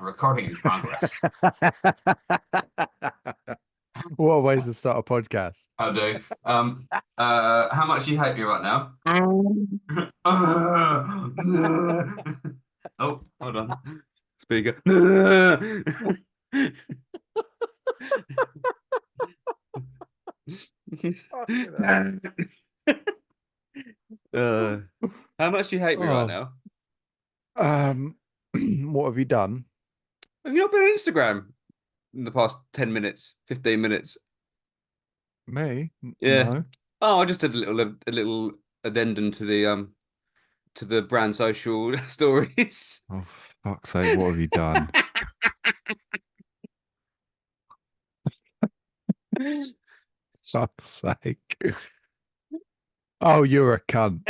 Recording in progress. What a way to start a podcast. How do? How much do you hate me right now? Oh, hold on. Speaker. uh, how much do you hate me right Oh, now? um, what have you done? Have you not been on Instagram in the past 10 minutes, 15 minutes? Me? Yeah. No. Oh, I just did a little addendum to the brand social stories. Oh, for fuck's sake, what have you done? Fuck's sake. Oh, you're a cunt.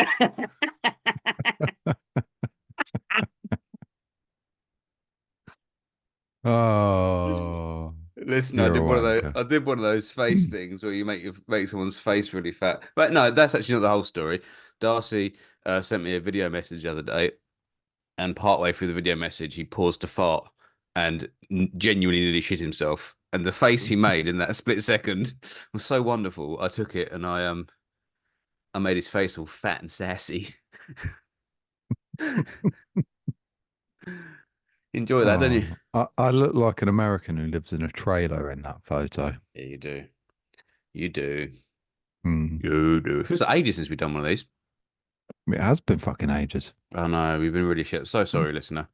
Oh, Listen, you're a wanker. I did one of those face things where you make someone's face really fat. But no, that's actually not the whole story. Darcy sent me a video message the other day, and partway through the video message, he paused to fart and genuinely nearly shit himself. And the face he made in that split second was so wonderful. I took it and I made his face all fat and sassy. Enjoy that, don't you? Oh, I look like an American who lives in a trailer in that photo. Yeah, you do. You do. Hmm. You do. It feels like ages since we've done one of these. It has been fucking ages. I know, we've been really shit. So sorry, listener.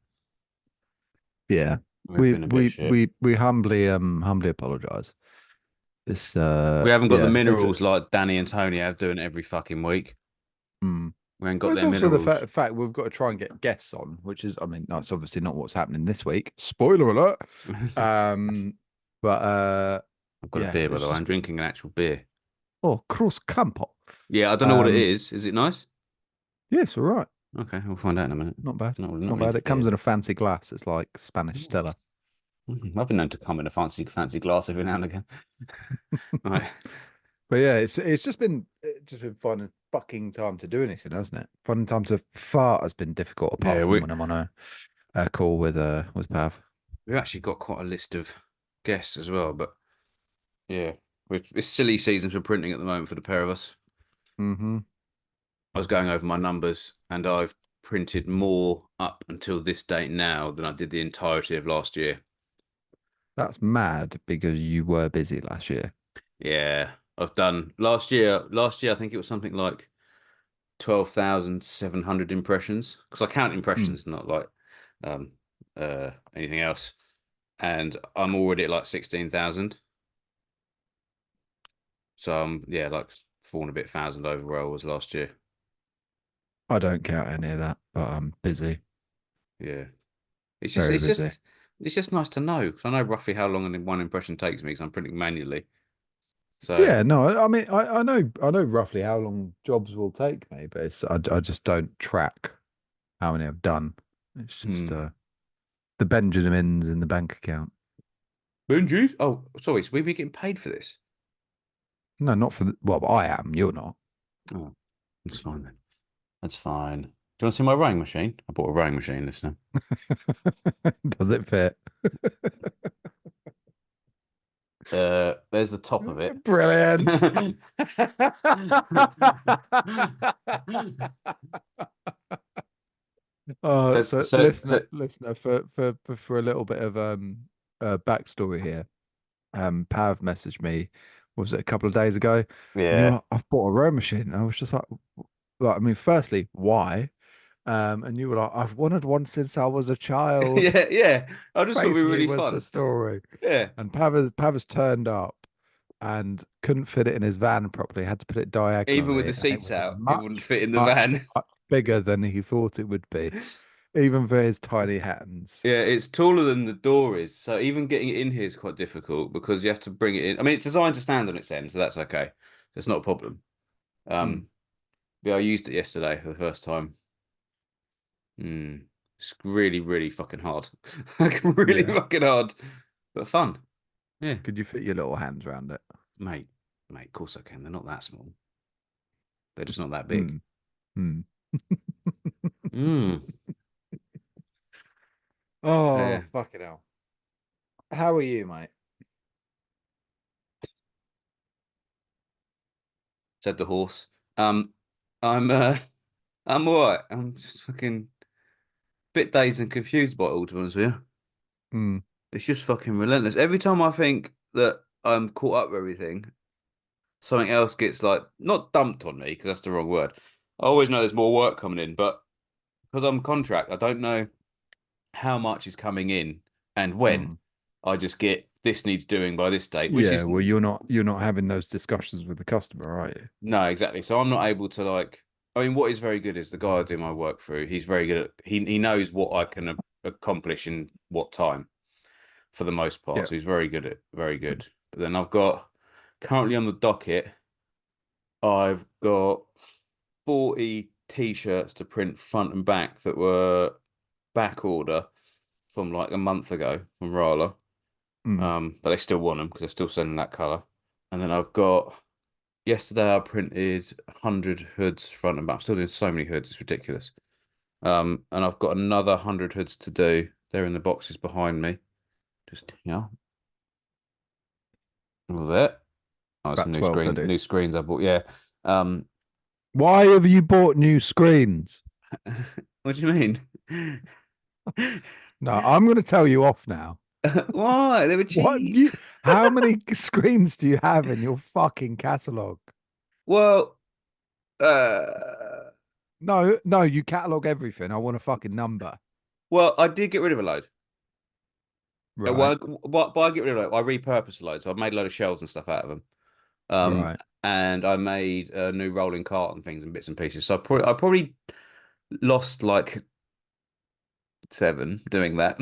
Yeah. We've We been a bit we shit. we we humbly apologize. It's We haven't got the yeah, it's minerals like Danny and Tony have doing every fucking week. mm. We ain't Well, got it's their also the minerals. fact we've got to try and get guests on, which is, I mean, that's obviously not what's happening this week. Spoiler alert. Um, but I've got a yeah, beer, by it's the way. just I'm drinking an actual beer. cross campo. Yeah, I don't know what it Um, is. Is it nice? yes, all right, Okay, we'll find out in a minute. not bad. No, we're It's not not bad. into It comes beer. in a fancy glass. It's like Spanish Stella. I've been known to come in a fancy glass every now and again. Right. But yeah, it's just been fun and fucking time to do anything, hasn't it? Fun time to fart has been difficult, apart Yeah, from when I'm on a call with Pav. we've actually got quite a list of guests as well, but yeah, it's silly season for printing at the moment for the pair of us. Hmm. I was going over my numbers, and I've printed more up until this date now than I did the entirety of last year. That's mad because you were busy last year. Yeah, I've done last year. Last year, I think it was something like 12,700 impressions because I count Hmm. impressions, not like um anything else. And I'm already at like 16,000. So I'm yeah, like four and a bit thousand over where I was last year. I don't count any of that, but I'm busy, Yeah. It's just very it's busy. just it's just nice to know because I know roughly how long one impression takes me because I'm printing manually. So Yeah, no, I mean, I know roughly how long jobs will take me, but I just don't track how many I've done. It's just hmm. the Benjamins in the bank account. Benji's? Oh, sorry, so we be getting paid for this? No, not for well, I am. You're not. Oh, that's fine then. That's fine. Do you want to see my rowing machine? I bought a rowing machine this time. Does it fit? There's the top of it. Brilliant. So, So so, listener, so, listener, for a little bit of backstory here. Pav messaged me, what was it, a couple of days ago? And you were yeah. like, I've bought a row machine. And I was just like, I mean, firstly, why? And you were like, I've wanted one since I was a child. Yeah, yeah. I just thought it'd be Basically, really was the fun. story. Yeah. And Pav has turned up and couldn't fit it in his van properly. Had to put it Even with diagonally, the and it seats was out, it wouldn't much, fit in the much, van. much bigger than he thought it would be, even for his tiny hands. Yeah, it's taller than the door is. So even getting it in here is quite difficult because you have to bring it in. I mean, it's designed to stand on its end, so that's okay. It's not a problem. Mm, Um, but I used it yesterday for the first time. Hmm. It's really, really fucking hard. Like really yeah. fucking hard, but fun. Yeah, Could you fit your little hands around it? mate, mate. Of course I can. They're not that small. They're just not that big. Mm, mm. Mm. Oh, Yeah, fucking hell. How are you, mate? said the horse. Um, I'm I'm all right. I'm just fucking bit dazed and confused by it all, to be honest with you. Hmm. It's just fucking relentless. Every time I think that I'm caught up with everything, something else gets like not dumped on me because that's the wrong word. I always know there's more work coming in, but because I'm contract, I don't know how much is coming in and when. Hmm. I just get this needs doing by this date, which Yeah, is well, you're not having those discussions with the customer, are you? no, exactly. So I'm not able to like. I mean, what is very good is the guy I do my work through. He's very good at. He knows what I can accomplish in what time for the most part. Yeah. So he's very good. But then I've got currently on the docket. I've got 40 t-shirts to print front and back that were back order from like a month ago from Rala. Hmm. But they still want them because they're still sending that color. And then I've got yesterday I printed 100 hoods front and back. I'm still doing so many hoods, it's ridiculous. And I've got another 100 hoods to do. They're in the boxes behind me. Just all that. Oh, it's a About new 12 screen, new hoodies. screens I bought. Yeah. Um, Why have you bought new screens? what do you mean? No, I'm going to tell you off now. Why? They were What cheap. you? How many screens do you have in your fucking catalog? Well, uh, No, no, you catalog everything. I want a fucking number. well, I did get rid of a load. Right, Well, but I get rid of a load. I repurposed a load, so I made a load of shelves and stuff out of them. Um, right. and I made a new rolling cart and things and bits and pieces. So I probably lost like seven doing that,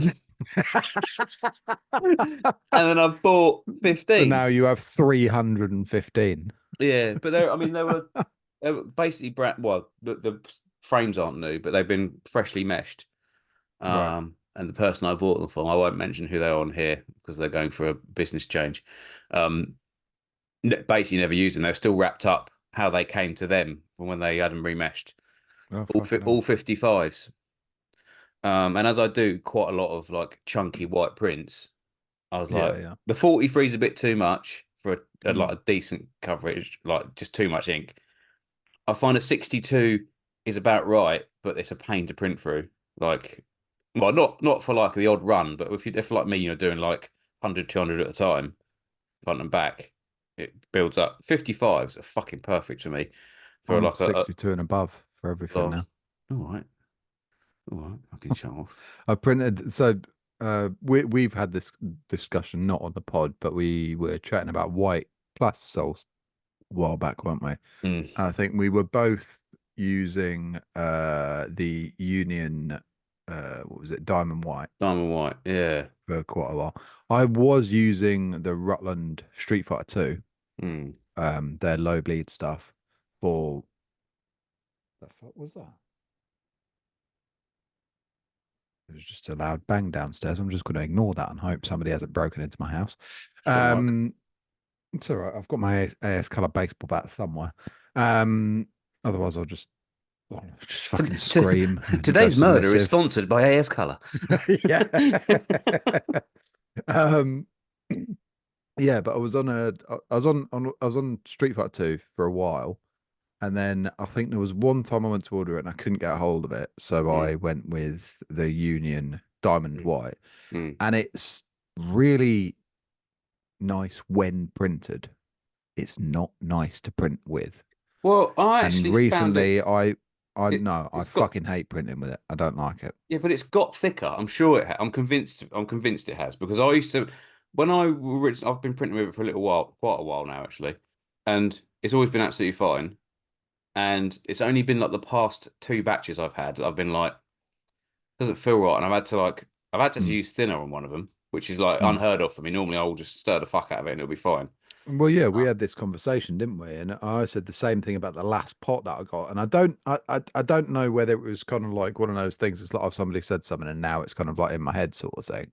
and then I've bought So 15. now you have 315. Yeah, but I mean, they were basically brand. Well, the frames aren't new, but they've been freshly meshed. Right. And the person I bought them from, I won't mention who they're on here because they're going for a business change. Um, basically never used them. They're still wrapped up how they came to them from when they had them remeshed. Oh, All fucking all hell. 55s. And as I do quite a lot of like chunky white prints, I was Yeah, like, yeah. the 43 is a bit too much for like Mm. a decent coverage, like just too much ink. I find a 62 is about right, but it's a pain to print through. Like, well, not for like the odd run, but if like me, doing like 100, 200 at a time, front and back, it builds up. 55s are fucking perfect for me for I'm like 62 and above for a everything all now. right, all right, I can show off. I printed so we've had this discussion not on the pod, but we were chatting about white plus souls a while back, weren't we? Mm, I think we were both using the Union what was it, Diamond White diamond white, yeah. for quite a while. I was using the Rutland Street Fighter 2, Mm. their low bleed stuff for the fuck was that? It was just a loud bang downstairs. I'm just going to ignore that and hope somebody hasn't broken into my house. Shouldn't like. Um, it's all right. I've got my AS color baseball bat somewhere. Um, otherwise I'll just fucking scream and go Today's murder is submissive. sponsored by AS Color. Yeah. um, yeah, but I was on Street Fighter 2 for a while. And then I think there was one time I went to order it and I couldn't get a hold of it. So Mm, I went with the Union Diamond mm, White. mm. And it's really nice when printed. It's not nice to print with. Well, I And actually found it. recently I It no, I it's got fucking hate printing with it. I don't like it. yeah, but it's got thicker. I'm sure it. I'm convinced. I'm convinced it has because I used to when I've been printing with it for a little while, quite a while now actually, and it's always been absolutely fine. And it's only been like the past two batches I've had. I've been like doesn't feel right, and I've had to Mm, use thinner on one of them, which is like mm. unheard of for me. Normally, I'll just stir the fuck out of it and it'll be fine. Well, yeah, we Uh, had this conversation, didn't we? And I said the same thing about the last pot that I got. And I don't know whether it was kind of like one of those things. It's like if somebody said something and now it's kind of like in my head sort of thing.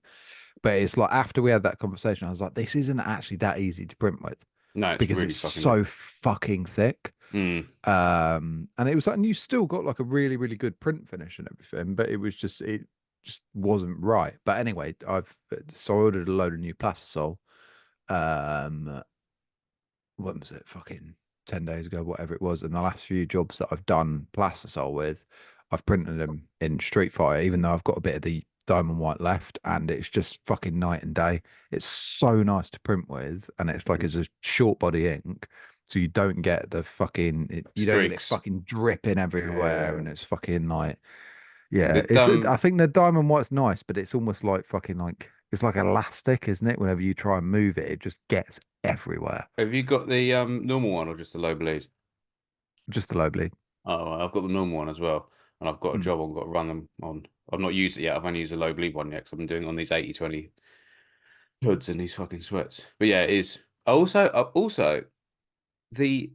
But it's like after we had that conversation, I was like, this isn't actually that easy to print with no, it's because really it's fucking good. so fucking thick. Mm. And it was like, and you still got like a really, really good print finish and everything, but it was just it. just wasn't right. But anyway, I've so I ordered a load of new plastisol. Um, when was it? Fucking 10 days ago, whatever it was. And the last few jobs that I've done plastisol with, I've printed them in Street Fighter, even though I've got a bit of the diamond white left, and it's just fucking night and day. It's so nice to print with, and it's like it's a short body ink, so you don't get the fucking you don't get it Streaks. fucking dripping everywhere, Yeah. and it's fucking like yeah. The It's I think the diamond white's nice, but it's almost like fucking like it's like elastic, isn't it? Whenever you try and move it, it just gets everywhere. have you got the normal one or just the low bleed? Just a low bleed. Oh, I've got the normal one as well, and I've got a Mm. job on, got to run them on. I've not used it yet. I've only used a low bleed one yet because I've been doing it on these 80/20 hoods and these fucking sweats. But yeah, it is. Also, the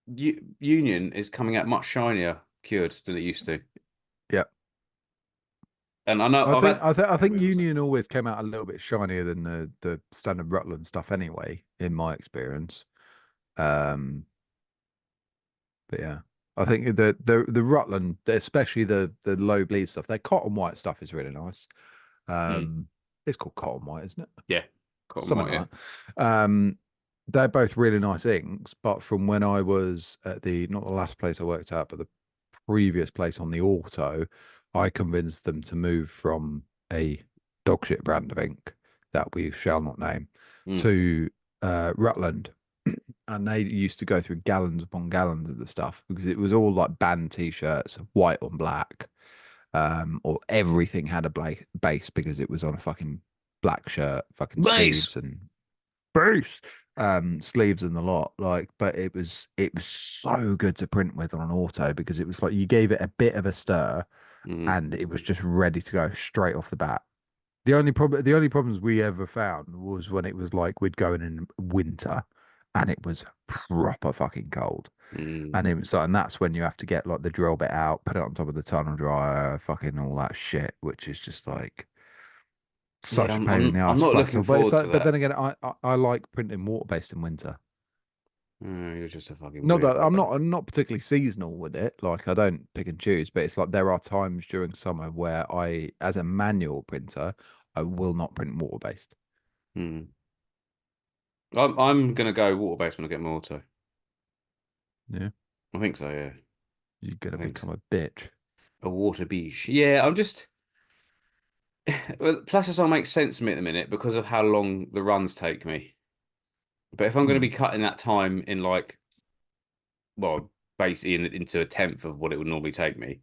Union is coming out much shinier cured than it used to. Yeah. And I know I I've think had. I think I I've think been saying, Union always came out a little bit shinier than the standard Rutland stuff anyway, in my experience. Um, but yeah. I think the Rutland, especially the low bleed stuff, their cotton white stuff is really nice. mm, Um, it's called cotton white, isn't it? yeah, cotton Something white. Yeah. like that. They're both really nice inks, but from when I was at the not the last place I worked at, but the previous place on the auto, I convinced them to move from a dogshit brand of ink that we shall not name Mm, to Rutland. And they used to go through gallons upon gallons of the stuff because it was all like band t-shirts, white on black, or everything had a base because it was on a fucking black shirt, fucking base. sleeves and base, sleeves and the lot. Like, but it was so good to print with on an auto because it was like you gave it a bit of a stir Mm, and it was just ready to go straight off the bat. The only problems we ever found was when it was like we'd go in winter and it was proper fucking cold. mm. And it was like, and that's when you have to get like the drill bit out, put it on top of the tunnel dryer, fucking all that shit, which is just like Yeah, such a pain in the I'm ass for not looking plastic. But it's forward to like, but then that. again, I like printing water based in winter. You're just a fucking Not that weirdo, though. I'm not particularly seasonal with it. Like I don't pick and choose, but it's like there are times during summer where as a manual printer, I will not print water based. Mm. I'm gonna go water based when I get my auto. Yeah, I think so. Yeah, you're I gonna think so. become a bitch. A water beach. Yeah, I'm just. Well, Plastisol makes sense to me at the minute because of how long the runs take me. But if I'm going to Hmm. be cutting that time in like, well, basically into a tenth of what it would normally take me,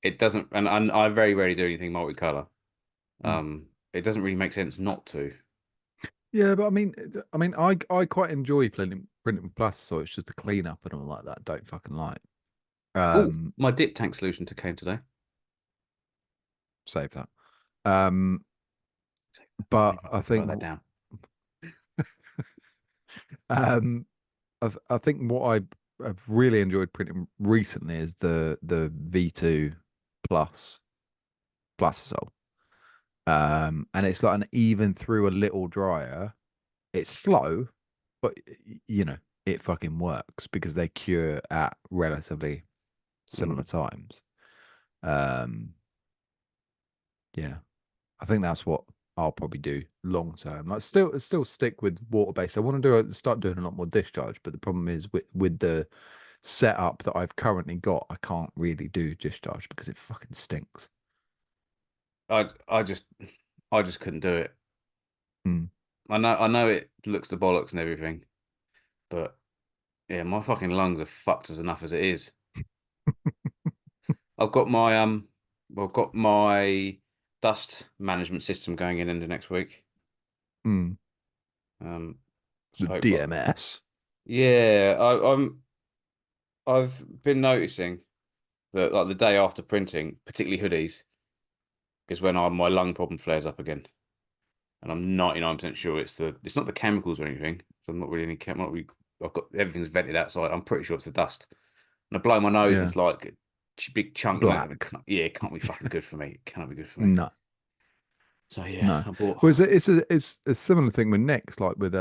it doesn't. And I very rarely do anything multicolor. Hmm. It doesn't really make sense not to. Yeah, but I quite enjoy printing with plastic, so it's just the cleanup and all like that. I don't fucking like. Oh, Um, my dip tank solution to came today. Save that. Um, but I Write think that down. um, I think what I've really enjoyed printing recently is the V2 Plus Plastisol. And it's like an even through a little dryer. It's slow, but it fucking works because they cure at relatively similar Mm. times. Um, yeah, I think that's what I'll probably do long term. Like still stick with water based. I want to start doing a lot more discharge, but the problem is with the setup that I've currently got, I can't really do discharge because it fucking stinks. I I just I just couldn't do it. Mm. I know it looks the bollocks and everything, but yeah, my fucking lungs are fucked as enough as it is. I've got my I've got my dust management system going in into next week. Mm. Um, The so DMS. yeah, I've been noticing that like the day after printing, particularly hoodies, is when my lung problem flares up again, and I'm 99% sure it's not the chemicals or anything. So I'm not really any chem. Not really, I've got everything's vented outside. I'm pretty sure it's the dust. And I blow my nose and Yeah. it's like a big chunk of it. And Black. yeah, it can't be fucking good for me. It cannot be good for me. No. So yeah, No. I bought. Well, it's a similar thing with Nix, like with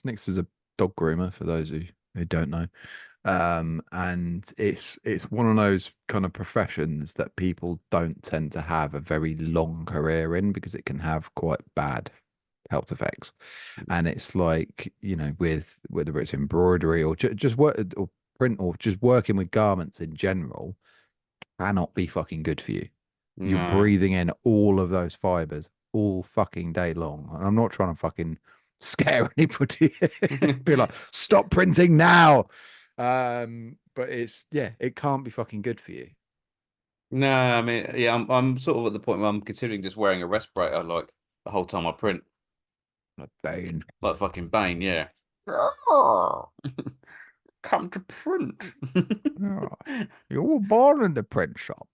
Nix is a dog groomer for those who who don't know. And it's one of those kind of professions that people don't tend to have a very long career in because it can have quite bad health effects. And it's like, with whether it's embroidery or just work or print or just working with garments in general cannot be fucking good for you. You're No. breathing in all of those fibers all fucking day long. And I'm not trying to fucking scare anybody. Be like, stop printing now. But yeah, it can't be fucking good for you. No, I mean, yeah, I'm sort of at the point where I'm considering just wearing a respirator like the whole time I print, Like Bane. like fucking Bane, yeah. Come to print. Oh, you were born in the print shop.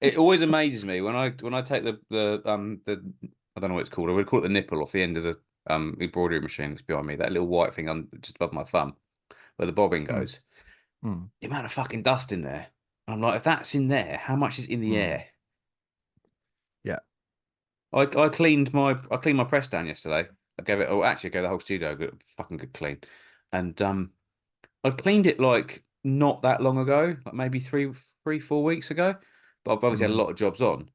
It always amazes me when I take the I don't know what it's called. I would call it the nipple off the end of the embroidery machine that's behind me. That little white thing on just above my thumb where the bobbin Mm, goes. mm, The amount of fucking dust in there. I'm like, if that's in there, how much is in the mm. air? Yeah. I cleaned my press down yesterday. I gave it, oh, actually, I gave the whole studio a good, fucking good clean. And I cleaned it like not that long ago, like maybe 4 weeks ago. But I've obviously had a Mm. lot of jobs on,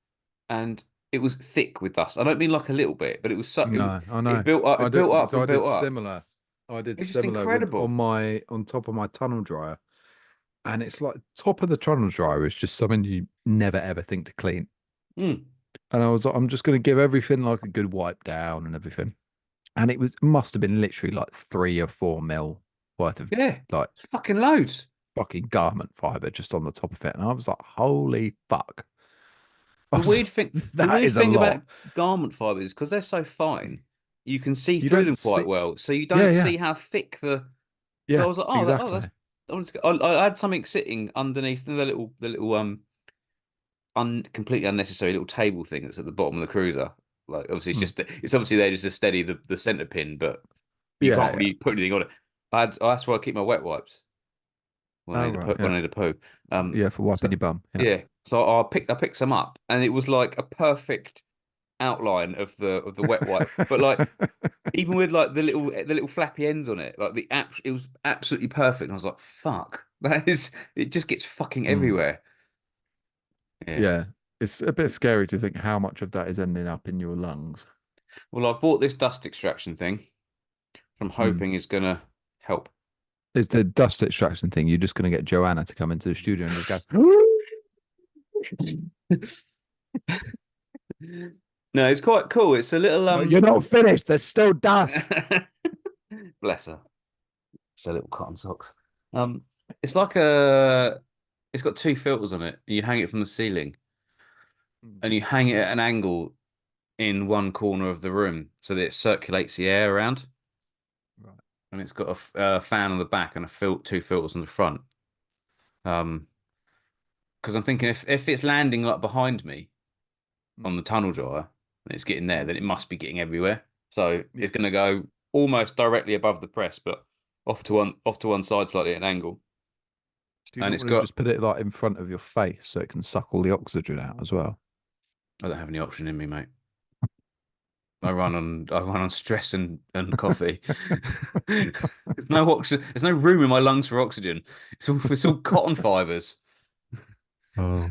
and it was thick with dust. I don't mean like a little bit, but it was so No, I it know. built up, I it built did. up So and I did built up. similar. I did It's just similar with incredible. on top of my tunnel dryer, and it's like top of the tunnel dryer is just something you never ever think to clean. Mm, And I was like, I'm just going to give everything like a good wipe down and everything. And must have been literally like 3 or 4 mil worth of yeah, like it's fucking loads. fucking garment fiber just on the top of it. And I was like, holy fuck. I The was weird thing, like, the that weird is a thing about lot. garment fibers, because they're so fine, you can see You through don't them quite see. well. So you Yeah, don't yeah, see how thick the. So I yeah, was like, that's. exactly. I had something sitting underneath the little completely unnecessary little table thing that's at the bottom of the cruiser. Like obviously Mm. it's obviously there just to steady the center pin, but you Yeah, can't yeah. really put anything on it. That's where I keep my wet wipes Oh, right. when Yeah. I need to poo. Um, Yeah, for wiping so your bum. Yeah. yeah, so I picked some up, and it was like a perfect outline of the wet wipe, but like even with like the little flappy ends on it, like it was absolutely perfect. And I was like, fuck, it just gets fucking Mm. everywhere. Yeah. Yeah. It's a bit scary to think how much of that is ending up in your lungs. Well, I bought this dust extraction thing, which I'm Mm. hoping is gonna help. It's the dust extraction thing. You're just going to get Joanna to come into the studio and just go, No, it's quite cool. It's a little "No, you're not finished. There's still dust." bless her. It's a little cotton socks. Um, it's like a it's got two filters on it. You hang it from the ceiling Mm. and you hang it at an angle in one corner of the room so that it circulates the air around. Right. And it's got a fan on the back and two filters on the front. Um, because I'm thinking if it's landing like behind me on Mm. the tunnel dryer and it's getting there, Mm. then it must be getting everywhere. So Yeah. it's going to go almost directly above the press, but off to one side slightly at an angle. Do you And not it's want to got just put it like in front of your face so it can suck all the oxygen out as well? I don't have any oxygen in me, mate. I run on stress and coffee. No oxygen. There's no room in my lungs for oxygen. It's all cotton fibers. Oh.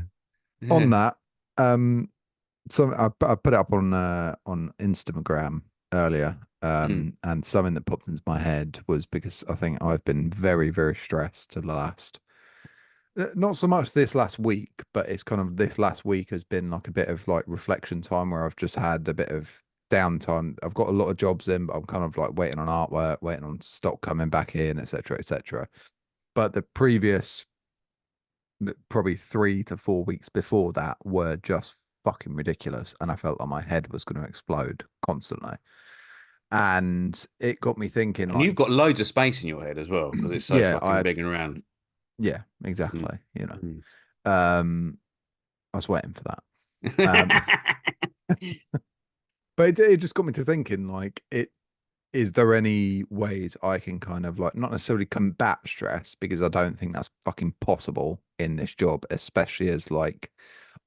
On Yeah. that, I put it up on Instagram earlier, Mm. and something that popped into my head was because I think I've been very, very stressed to the last, not so much this last week, but it's kind of this last week has been like a bit of like reflection time where I've just had a bit of downtime. I've got a lot of jobs in, but I'm kind of like waiting on artwork, waiting on stock coming back in, etc., etc. But the previous probably 3 to 4 weeks before that were just fucking ridiculous. And I felt like my head was going to explode constantly. And it got me thinking, And you've like, got loads of space in your head as well because it's so yeah, fucking big and round. yeah, Mm. exactly. Mm. Um, I was waiting for that. Um, but it just got me to thinking, like, is there any ways I can kind of like not necessarily combat stress because I don't think that's fucking possible in this job, especially as like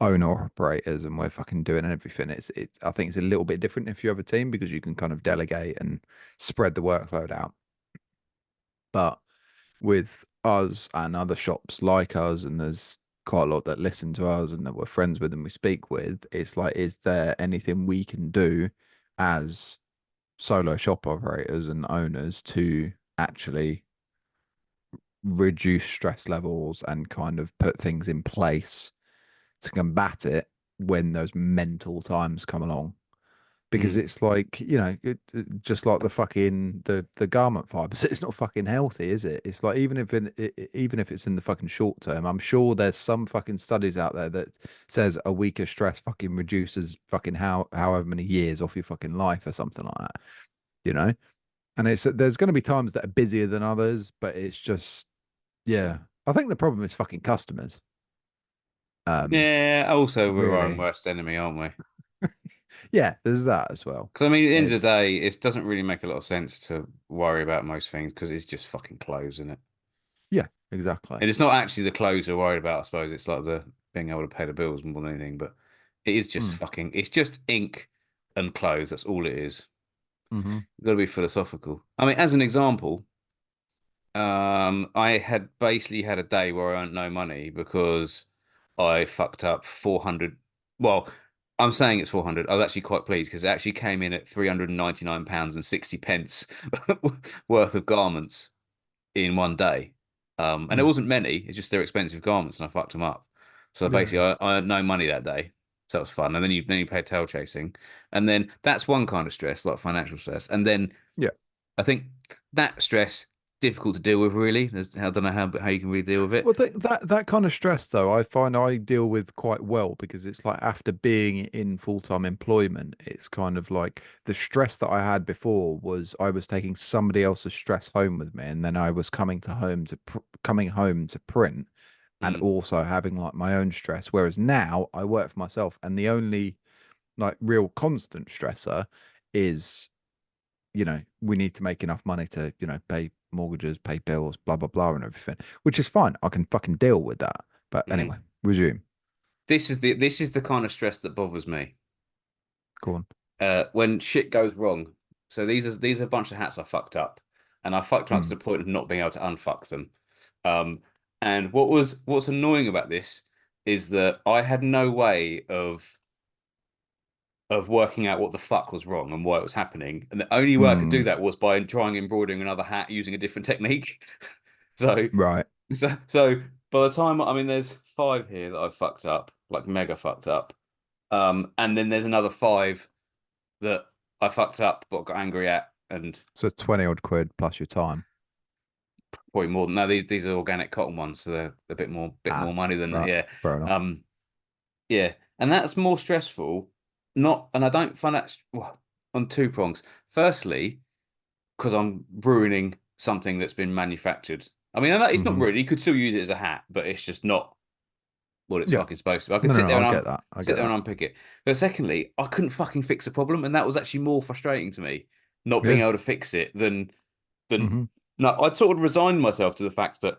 owner operators and we're fucking doing everything. It's I think it's a little bit different if you have a team because you can kind of delegate and spread the workload out. But with us and other shops like us, and there's quite a lot that listen to us and that we're friends with and we speak with. It's like, is there anything we can do as solo shop operators and owners to actually reduce stress levels and kind of put things in place to combat it when those mental times come along? Because Mm. it's like, just like the fucking the garment fibers, it's not fucking healthy, is it? It's like, even if it's in the fucking short term, I'm sure there's some fucking studies out there that says a week of stress fucking reduces fucking however many years off your fucking life or something like that, you know? And it's there's going to be times that are busier than others, but it's just, yeah. I think the problem is fucking customers. Um, Yeah, also we're our own really. worst enemy, aren't we? Yeah, there's that as well. Because I mean, at the end of the It's day, it doesn't really make a lot of sense to worry about most things because it's just fucking clothes, isn't it? Yeah, exactly. And it's not actually the clothes we're worried about, I suppose. It's like the being able to pay the bills more than anything. But it is just Mm. fucking, it's just ink and clothes. That's all it is. Hmm. You've got to be philosophical. I mean, as an example, I had basically had a day where I earned no money because I fucked up 400. Well, I'm saying it's 400. I was actually quite pleased because it actually came in at £399 and 60 pence worth of garments in one day. And it Mm. wasn't many, it's just they're expensive garments and I fucked them up. So basically Yeah. I earned no money that day. So that was fun. And then you pay tail chasing. And then that's one kind of stress, like financial stress. And then Yeah. I think that stress difficult to deal with really. I don't know how you can really deal with it. Well, that kind of stress, though, I find I deal with quite well because it's like after being in full-time employment, it's kind of like the stress that I had before was I was taking somebody else's stress home with me, and then I was coming home to print and Mm, also having like my own stress. Whereas now I work for myself, and the only like real constant stressor is, we need to make enough money to, pay mortgages, pay bills, blah, blah, blah, and everything, which is fine. I can fucking deal with that. But mm. anyway, resume. This is the kind of stress that bothers me. Go on. When shit goes wrong. So these are a bunch of hats I fucked up, and I fucked them up to Mm, the point of not being able to unfuck them. Um, and what's annoying about this is that I had no way of working out what the fuck was wrong and why it was happening, and the only way I could do mm, that was by trying embroidering another hat using a different technique. So right. so by the time I mean, there's five here that I've fucked up, like mega fucked up. And then there's another five that I fucked up but got angry at, and So 20 odd quid plus your time. probably more than no, these are organic cotton ones, so they're a bit Ah, more money than that. right. Yeah. Fair enough. Um, yeah, and that's more stressful. Not, and I don't find that well, on two prongs. Firstly, because I'm ruining something that's been manufactured. I mean, it's not Hmm. really. You could still use it as a hat, but it's just not what it's Yeah. fucking supposed to be. I could No, no, sit no. there I and get that. I sit get there and that. unpick it. But secondly, I couldn't fucking fix the problem, and that was actually more frustrating to me, not being Yeah. able to fix it than Hmm. no. I'd sort of resigned myself to the fact that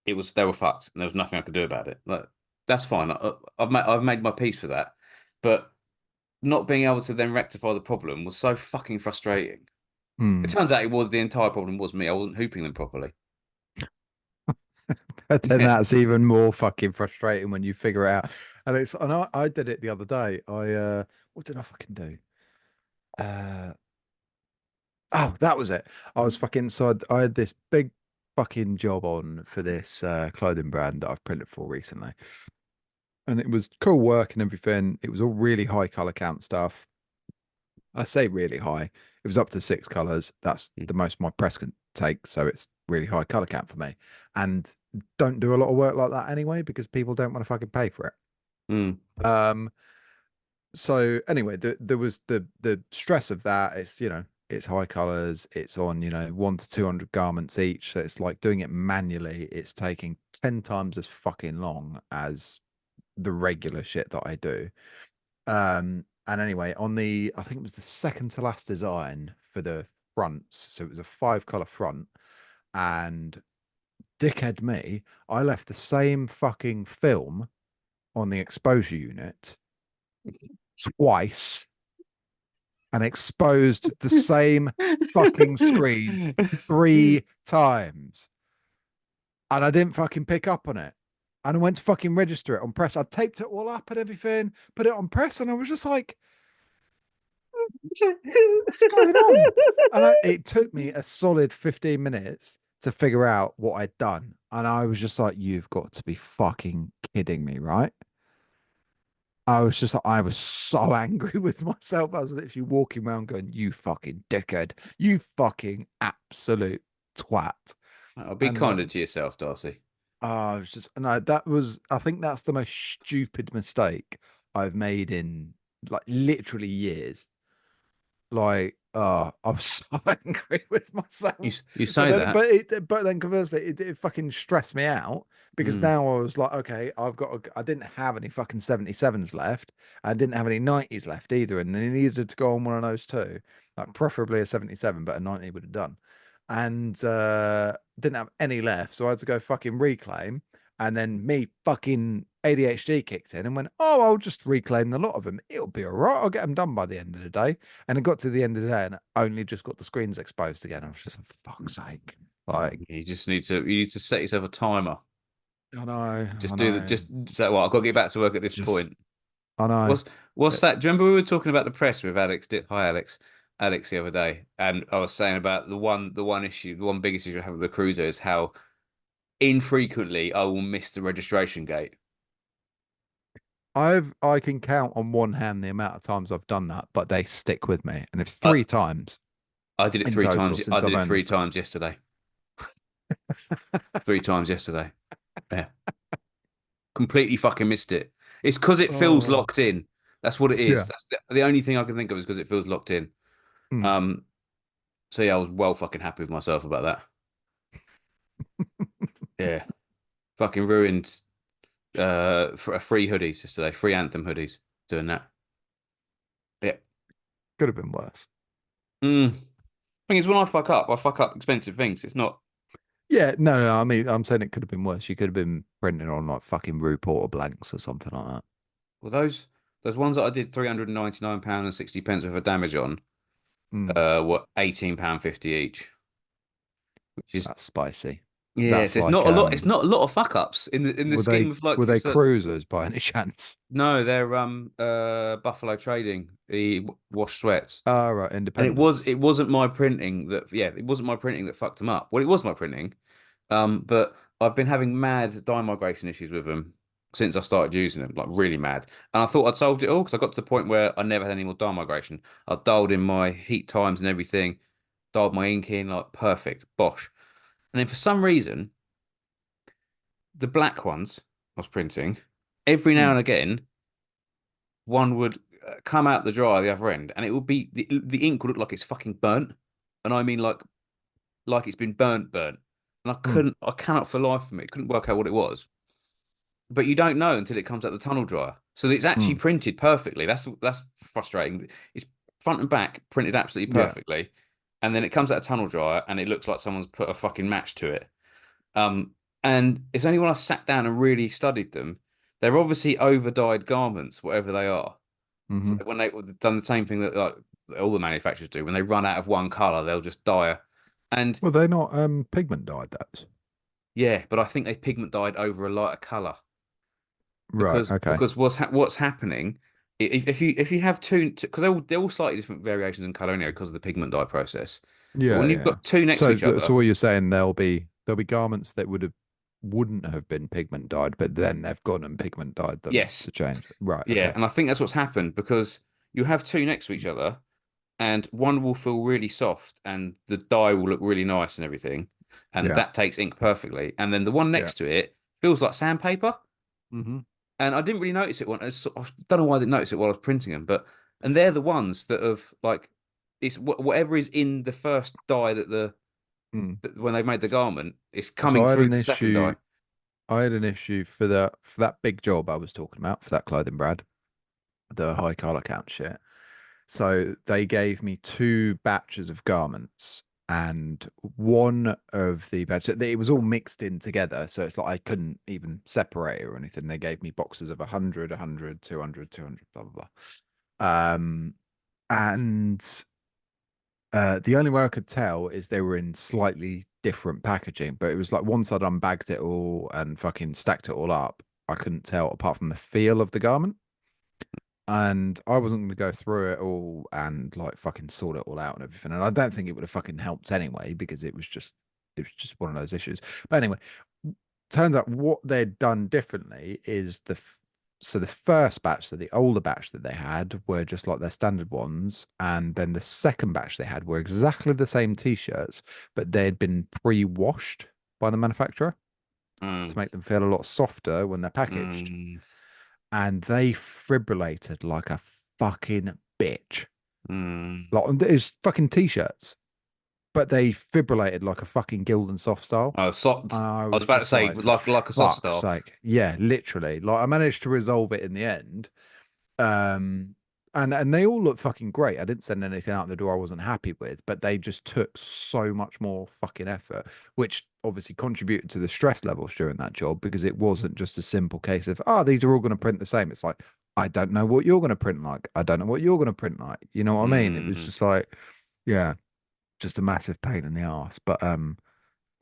they were fucked, and there was nothing I could do about it. Like, that's fine. I've made my peace for that, but not being able to then rectify the problem was so fucking frustrating. It Mm. turns out the entire problem was me. I wasn't hooping them properly. But then Yeah. that's even more fucking frustrating when you figure it out. And I did it the other day. What did I fucking do? Uh, Oh, that was it. I was fucking so I had this big fucking job on for this clothing brand that I've printed for recently. And it was cool work and everything. It was all really high color count stuff. I say really high. It was up to 6 colors. That's the most my press can take. So it's really high color count for me. And don't do a lot of work like that anyway because people don't want to fucking pay for Mm, it. So anyway, there was the stress of that. It's, it's high colors. It's on, 1 to 200 garments each. So it's like doing it manually. It's taking 10 times as fucking long as the regular shit that I do. And anyway, I think it was the second to last design for the fronts. So it was a 5 color front, and dickhead me, I left the same fucking film on the exposure unit twice and exposed the same fucking screen 3 times. and I didn't fucking pick up on it. And I went to fucking register it on press. I taped it all up and everything, put it on press, and I was just like, what's going on? It took me a solid 15 minutes to figure out what I'd done. And I was just like, you've got to be fucking kidding me, right? I was just, I was so angry with myself. I was literally walking around going, you fucking dickhead, you fucking absolute twat. I'll be And kinder to yourself, Darcy. I was just, no, that was, I think that's the most stupid mistake I've made in like literally years. Like, I was so angry with You myself. you But say then, that. but then conversely, it fucking stressed me out because Mm. now I was like, okay, I didn't have any fucking 77s left. I didn't have any 90s left either. And they needed to go on one of those too, like preferably a 77, but a 90 would have done. And, didn't have any left. So I had to go fucking reclaim. And then me fucking ADHD kicked in and went, oh, I'll just reclaim a lot of them. It'll be all right. I'll get them done by the end of the day. And it got to the end of the day and I only just got the screens exposed again. I was just like, for fuck's sake. Like, You need to set yourself a timer. I Just know. say, well, I've got to get back to work at this Just, point. I know. What's Uh, that? Do you remember we were talking about the press with Alex? Hi, Alex, the other day, and I was saying about the one issue, the one biggest issue I have with the cruiser is how infrequently I will miss the registration gate. I can count on one hand the amount of times I've done that, but they stick with me. And it's I, three times I did it in three total times. I since did I've it owned three the car. times yesterday. Three times yesterday. Yeah, completely fucking missed it. It's because it feels Oh, locked in. That's what it is. yeah. That's the only thing I can think of is because it feels locked in. Mm. Um, so yeah, I was well fucking happy with myself about that. Yeah, fucking ruined for free hoodies yesterday, free Anthem hoodies doing that. Yeah. Could have been worse. Mm. Thing is, when I fuck up expensive things. It's not. Yeah, no. I mean, I'm saying it could have been worse. You could have been printing on like fucking Rupert or blanks or something like that. Well, those ones that I did £399 and 60 pence worth of damage on Mm. were £18.50 each, which is That's spicy. yeah. That's So it's like not a lot. It's not a lot of fuck ups in the scheme of were like they it's a cruisers by any chance? no. They're Buffalo Trading the wash sweats. Oh, right, And independence. it wasn't my printing that yeah, it wasn't my printing that fucked them up. Well, it was my printing. But I've been having mad dye migration issues with them since I started using them, like really mad. And I thought I'd solved it all because I got to the point where I never had any more dye migration. I dialed in my heat times and everything, dialed my ink in, like perfect, bosh. And then for some reason, the black ones I was printing, every now Mm. and again, one would come out the dryer the other end, and it would be the ink would look like it's fucking burnt, and I mean like it's been burnt, and Mm. I cannot for life of me, couldn't work out what it was. But you don't know until it comes out the tunnel dryer. So it's actually Mm. printed perfectly. That's frustrating. It's front and back printed absolutely Yeah. perfectly, and then it comes out a tunnel dryer, and it looks like someone's put a fucking match to it. Um, and it's only when I sat down and really studied them, they're obviously over dyed garments, whatever they are. So Hmm. when they've done the same thing that like all the manufacturers do, when they run out of one color, they'll just dye it. And Well, they're not pigment dyed, those. yeah, but I think they pigment dyed over a lighter color Right. Okay. because what's happening if you have two because they're all slightly different variations in color anyway because of the pigment dye process. But Yeah. when you've Yeah. got two next to each So other, what you're saying there'll be garments that wouldn't have been pigment dyed, but then they've gone and pigment dyed them yes, to change. Right. yeah, Okay. and I think that's what's happened because you have two next to each other, and one will feel really soft, and the dye will look really nice and everything, and Yeah. that takes ink perfectly, and then the one Yeah. next to it feels like sandpaper. Hmm. And I didn't really notice it when I don't know why I didn't notice it while I was printing them, but and they're the ones that have like it's whatever is in the first dye Mm. that when they've made the garment, it's So coming through the second dye. I had an issue for that big job I was talking about for that clothing brand, the high collar count shit. So they gave me two batches of garments, and one of the batches, it was all mixed in together. So it's like I couldn't even separate it or anything. They gave me boxes of 100, 100, 200, 200, blah, blah, blah. And the only way I could tell is they were in slightly different packaging, but it was like once I'd unbagged it all and fucking stacked it all up, I couldn't tell apart from the feel of the garment. And I wasn't going to go through it all and like fucking sort it all out and everything. And I don't think it would have fucking helped anyway because it was just one of those issues. But anyway, turns out what they'd done differently is so the first batch, so the older batch that they had were just like their standard ones, and then the second batch they had were exactly the same t-shirts, but they had been pre-washed by the manufacturer to Mm, make them feel a lot softer when they're packaged, mm, and they fibrillated like a fucking bitch. mm. Like it was fucking t-shirts, but they fibrillated like a fucking Gildan soft style. Oh, soft. I I was was about to just say like, for like a soft fuck's style. sake. Yeah, literally. Like I managed to resolve it in the end. Um, and they all look fucking great. I didn't send anything out the door I wasn't happy with, but they just took so much more fucking effort, which obviously contributed to the stress levels during that job because it wasn't just a simple case of, oh, these are all going to print the same. It's like, I don't know what you're going to print like. I don't know what you're going to print like. You know what I mean? It was Mm. just like, yeah, just a massive pain in the ass. But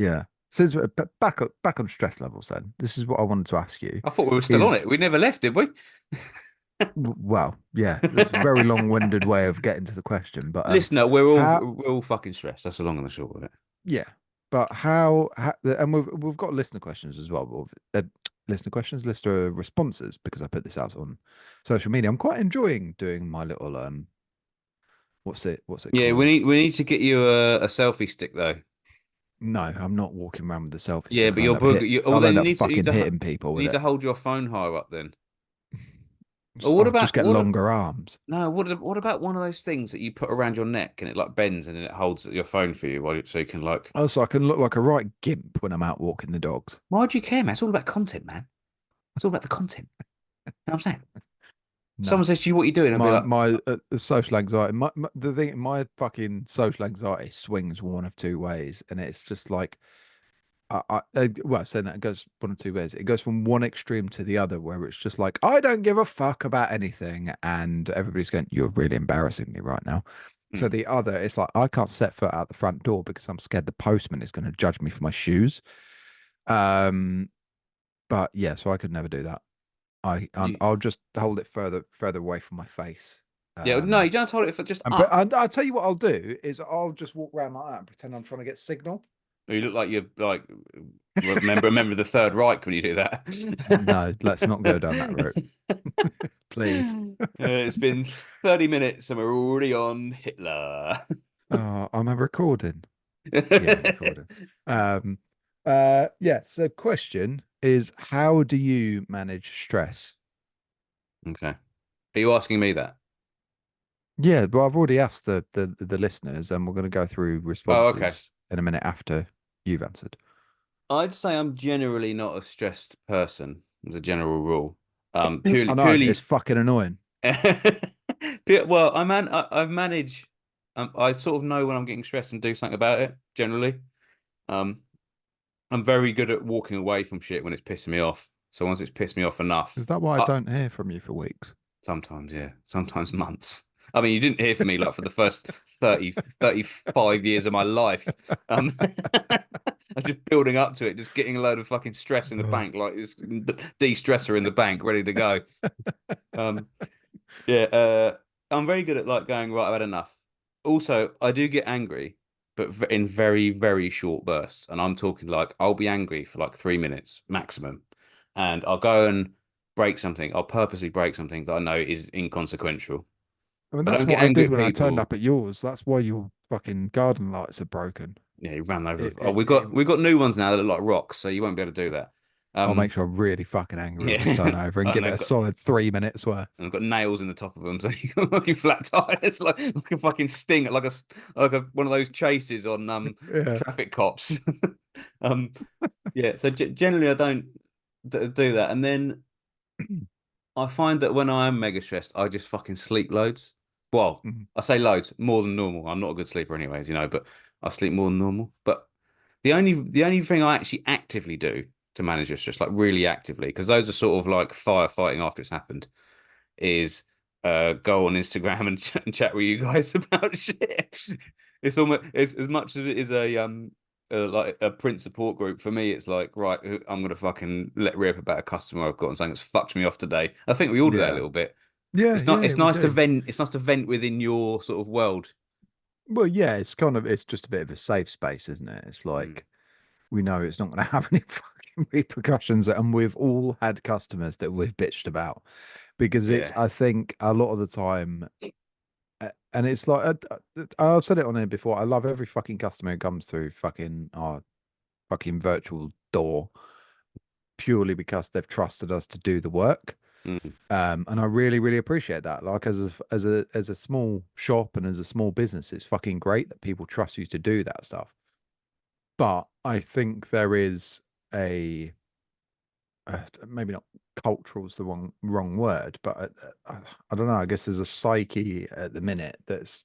yeah. So back on stress levels then. This is what I wanted to ask you I thought we were still on it. is We never left, did we? well, yeah, it's a very long-winded way of getting to the question, but Listener, how we're all fucking stressed. That's the long and the short of it. yeah, but how and we've got listener questions as well, listener questions, listener responses because I put this out on social media. I'm quite enjoying doing my little what's it Yeah, called? we need to get you a selfie stick though. No, I'm not walking around with the selfie Yeah, stick. but your booger. Oh, I'll then end up fucking you hitting people with need to it. hold your phone higher up then. Or what I'll just about get longer arms. no? What about one of those things that you put around your neck and it like bends and then it holds your phone for you so you can like. Also, I can look like a right gimp when I'm out walking the dogs. Why do you care, man? It's all about content, man. It's all about the content. You know what I'm saying? No. Someone says to you, "What are you doing?" I'll be like, My social anxiety the thing my fucking social anxiety swings one of two ways, and it's just like well, saying that it goes one of two ways. It goes from one extreme to the other, where it's just like I don't give a fuck about anything, and everybody's going, "You're really embarrassing me right now." So hmm. the other, it's like I can't set foot out the front door because I'm scared the postman is going to judge me for my shoes. Um, but yeah, so I could never do that. I'll just hold it further away from my face. Yeah, no, Um, you don't hold it for just and up. I'll tell you what I'll do is I'll just walk around like that and pretend I'm trying to get signal. You look like you're like remember the Third Reich when you do that. No, let's not go down that route, please. It's been 30 minutes and we're already on Hitler. Oh, am I recording? Yeah, I'm recording. Um, yeah. So, question is, how do you manage stress? Okay. Are you asking me that? Yeah, well, I've already asked the listeners, and we're going to go through Oh, okay. responses in a minute after you've answered. I'd say I'm generally not a stressed person as a general rule. I know it's Purely fucking annoying. well, I manage I sort of know when I'm getting stressed and do something about it, generally. Um, I'm very good at walking away from shit when it's pissing me off. So once it's pissed me off enough, Is that why I I, don't hear from you for weeks? sometimes, yeah, sometimes months. I mean, you didn't hear from me like for the first 35 years of my life. I'm just building up to it, just getting a load of fucking stress in the Ugh. bank, like this de-stressor in the bank, ready to go. Um, yeah, I'm very good at like going, right, I've had enough. Also, I do get angry, but in very, very short bursts. And I'm talking like I'll be angry for like 3 minutes maximum. And I'll go and break something. I'll purposely break something that I know is inconsequential. I mean, I that's don't get what I angry did at when I turned people. up at yours. That's why your fucking garden lights are broken. Yeah, he ran over. It, Oh, it, it, we got new ones now that look like rocks, so you won't be able to do that. I'll make Um, sure I'm really fucking angry when I yeah, turn over and and give it they've a got solid 3 minutes worth. and I've got nails in the top of them, so you got fucking flat tires, like a fucking sting, like a one of those chases on Yeah. traffic cops. um, yeah. So generally, I don't do that, and then I find that when I am mega stressed, I just fucking sleep loads. Well, Mhm. I say loads, more than normal. I'm not a good sleeper, anyways, but I sleep more than normal. But the only thing I actually actively do to manage your stress, like really actively, because those are sort of like firefighting after it's happened is go on Instagram and, and chat with you guys about shit. It's almost as much as it is like a print support group. For me, it's like, right, I'm gonna fucking let rip about a customer I've got and saying it's fucked me off today. I think we all do that a Yeah. little bit. Yeah, It's not. yeah, It's we nice to do. vent. It's nice to vent within your sort of world. Well, yeah, it's kind of it's just a bit of a safe space, isn't it? It's Mm. like we know it's not going to have any fucking repercussions, and we've all had customers that we've bitched about because it's. Yeah. I think a lot of the time, and it's like I've said it on here before. I love every fucking customer who comes through fucking our fucking virtual door purely because they've trusted us to do the work. Mm. And I really, really appreciate that. Like as a small shop and as a small business, it's fucking great that people trust you to do that stuff. But I think there is a maybe not cultural is the wrong word, but I don't know. I guess there's a psyche at the minute that's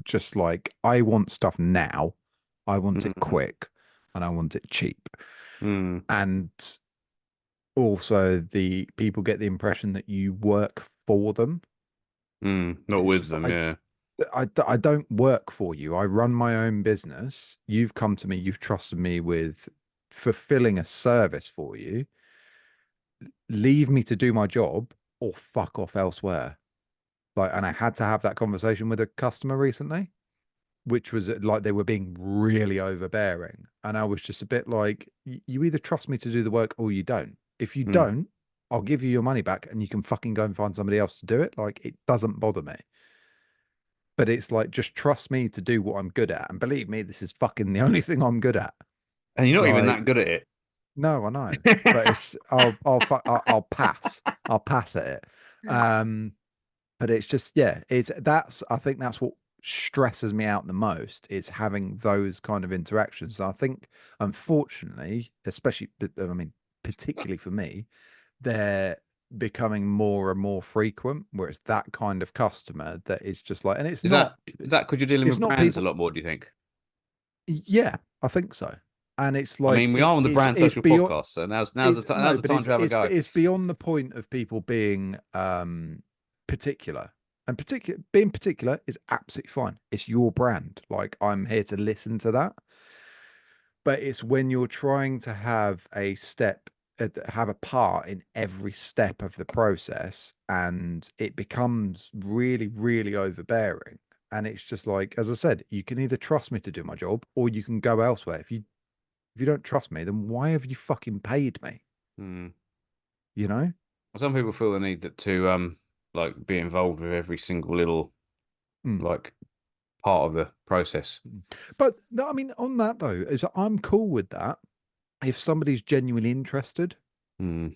just like I want stuff now, I want it Mm. quick, and I want it cheap. Mm. And also, the people get the impression that you work for them. Mm. Not It's with just them, yeah. I don't work for you. I run my own business. You've come to me, you've trusted me with fulfilling a service for you. Leave me to do my job or fuck off elsewhere. Like, and I had to have that conversation with a customer recently, which was like they were being really overbearing. And I was just a bit like, you either trust me to do the work or you don't. If you Mm. don't, I'll give you your money back and you can fucking go and find somebody else to do it. Like, it doesn't bother me. But it's like, just trust me to do what I'm good at. And believe me, this is fucking the only thing I'm good at. And you're not even Like, that good at no, I know, but it. it's I'll pass. I'll pass at it. Um, but it's just yeah, it's that's I think that's what stresses me out the most is having those kind of interactions. I think unfortunately, especially I mean, particularly for me, they're becoming more and more frequent where it's that kind of customer that is just like and Is that because you're dealing it's with not brands a people lot more, do you think? yeah, I think so. And it's I like mean, we are on the brand it's social beyond podcast, so now's the it's time no, now's the but time to have a go. it's beyond the point of people being particular. And being particular is absolutely fine. It's your brand. Like I'm here to listen to that. But it's when you're trying to have have a part in every step of the process and it becomes really, really overbearing. And it's just like, as I said, you can either trust me to do my job or you can go elsewhere. If you don't trust me, then why have you fucking paid me? Hmm. You know? Some people feel the need to like be involved with every single little Mm. like part of the process. Mm. But no, I mean, on that though, is I'm cool with that if somebody's genuinely interested. Hmm.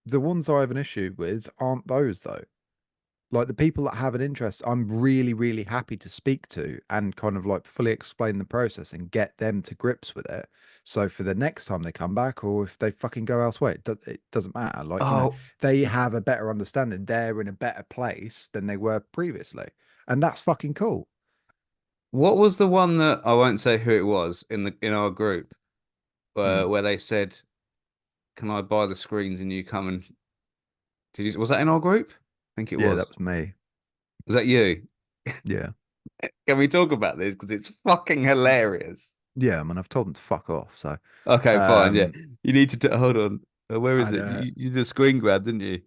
The ones I have an issue with aren't those though. Like the people that have an interest, I'm really, really happy to speak to and kind of like fully explain the process and get them to grips with it. So for the next time they come back, or if they fucking go elsewhere, it doesn't matter. Like, Oh, they have a better understanding. They're in a better place than they were previously. And that's fucking cool. what was the one that I won't say who it was in our group Mm. where they said, "Can I buy the screens and you come and was that in our group? I think it Yeah, that was. was me. Was that you? Yeah. Can we talk about this because it's fucking hilarious? Yeah, I mean, I've told them to fuck off. So, Okay, fine. Yeah, um, you need to hold on. Where is I'd, it? You did a screen grab, didn't you?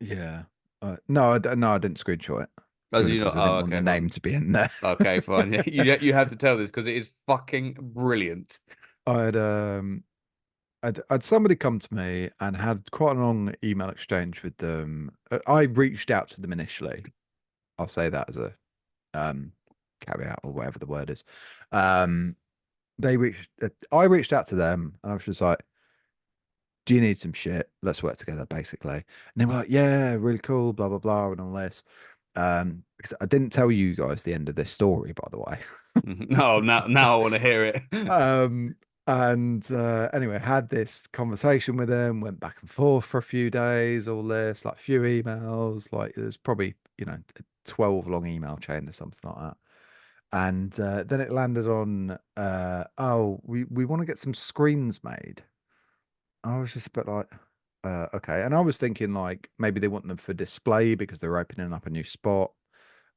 yeah. No, no, I didn't screenshot it Oh, did purely you not? because I Oh, didn't want the okay, fine. name to be in there. Okay, fine. Yeah, you have to tell this because it is fucking brilliant. I'd I'd somebody come to me and had quite a long email exchange with them. I reached out to them initially. I'll say that as a um caveat or whatever the word is. Um, I reached out to them and I was just like, "Do you need some shit? Let's work together, basically." And they were like, "Yeah, really cool, blah blah blah, and all this." Because I didn't tell you guys the end of this story, by the way. No, now I want to hear it. Um, and anyway, had this conversation with him, went back and forth for a few days, all this, like few emails, like there's probably, a 12 long email chain or something like that. And then it landed on, oh, we want to get some screens made. I was just a bit like, okay. And I was thinking like maybe they want them for display because they're opening up a new spot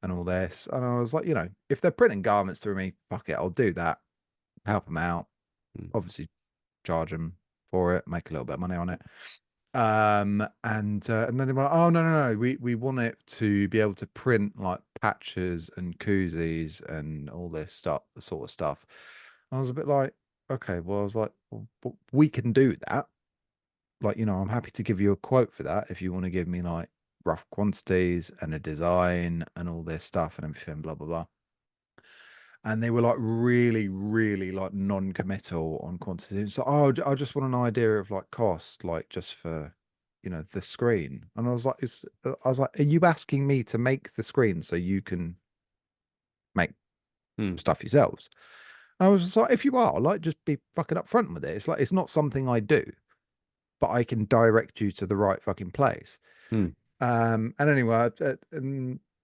and all this. And I was like, if they're printing garments through me, fuck it, I'll do that. help them out, Mm. obviously charge them for it, make a little bit of money on it. And then they were like, oh no, we want it to be able to print like patches and koozies and all this stuff, the sort of stuff. I was a bit like, okay, well, I was like, well, but we can do that. Like, I'm happy to give you a quote for that if you want to give me like rough quantities and a design and all this stuff and everything, blah blah blah. And they were like really, really like non-committal on quantity. So, oh, I just want an idea of like cost, like just for, the screen. And I was like, are you asking me to make the screen so you can make Mm. stuff yourselves? I was just like, if you are, like, just be fucking upfront with it. It's like, it's not something I do, but I can direct you to the right fucking place. Mm. And anyway,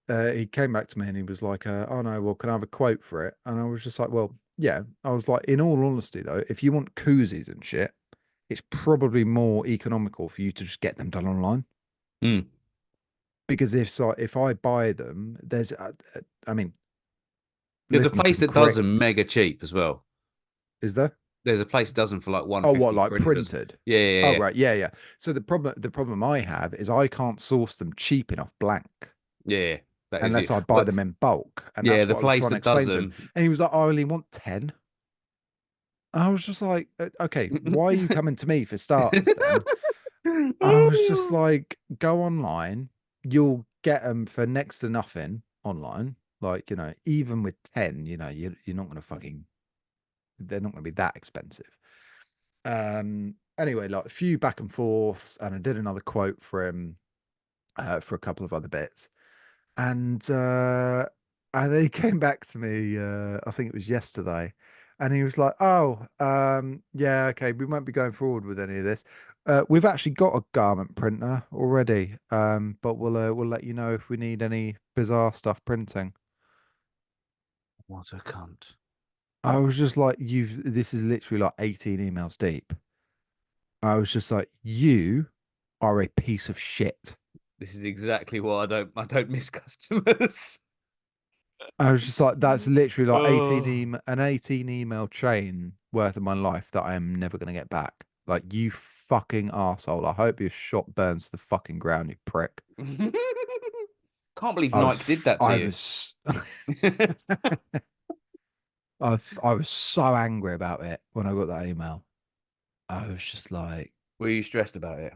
he came back to me and he was like, "Oh no, well, can I have a quote for it?" And I was just like, "Well, yeah." I was like, "In all honesty, though, if you want koozies and shit, it's probably more economical for you to just get them done online Mm. because if I buy them, I mean, There's a listening to place them that does correct, them mega cheap as well. is there? There's a place that does them for like Oh, what, 150 like printed or something. printed? Yeah, yeah, Oh, yeah. right, yeah, yeah. So the problem I have is I can't source them cheap enough blank, Yeah, yeah. That is unless it. I buy Well, them in bulk. And yeah, that's the what I was place trying to that does explain to him. them. And he was like, I only want 10. I was just like, okay, why are you coming to me for starters then? I was just like, go online. You'll get them for next to nothing online. Like, even with 10, you're not going to they're not going to be that expensive. Anyway, like a few back and forths, and I did another quote for him for a couple of other bits. And then he came back to me, I think it was yesterday, and he was like, "Oh, yeah, okay, we won't be going forward with any of this. We've actually got a garment printer already, but we'll let you know if we need any bizarre stuff printing." What a cunt. I was just like, this is literally like 18 emails deep. I was just like, you are a piece of shit. This is exactly why I don't miss customers. I was just like, that's literally like Oh. an 18 email chain worth of my life that I am never going to get back. Like, you fucking arsehole. I hope your shop burns to the fucking ground, you prick. Can't believe Nike did that to I you. was, I was so angry about it when I got that email. I was just like, Were you stressed about it?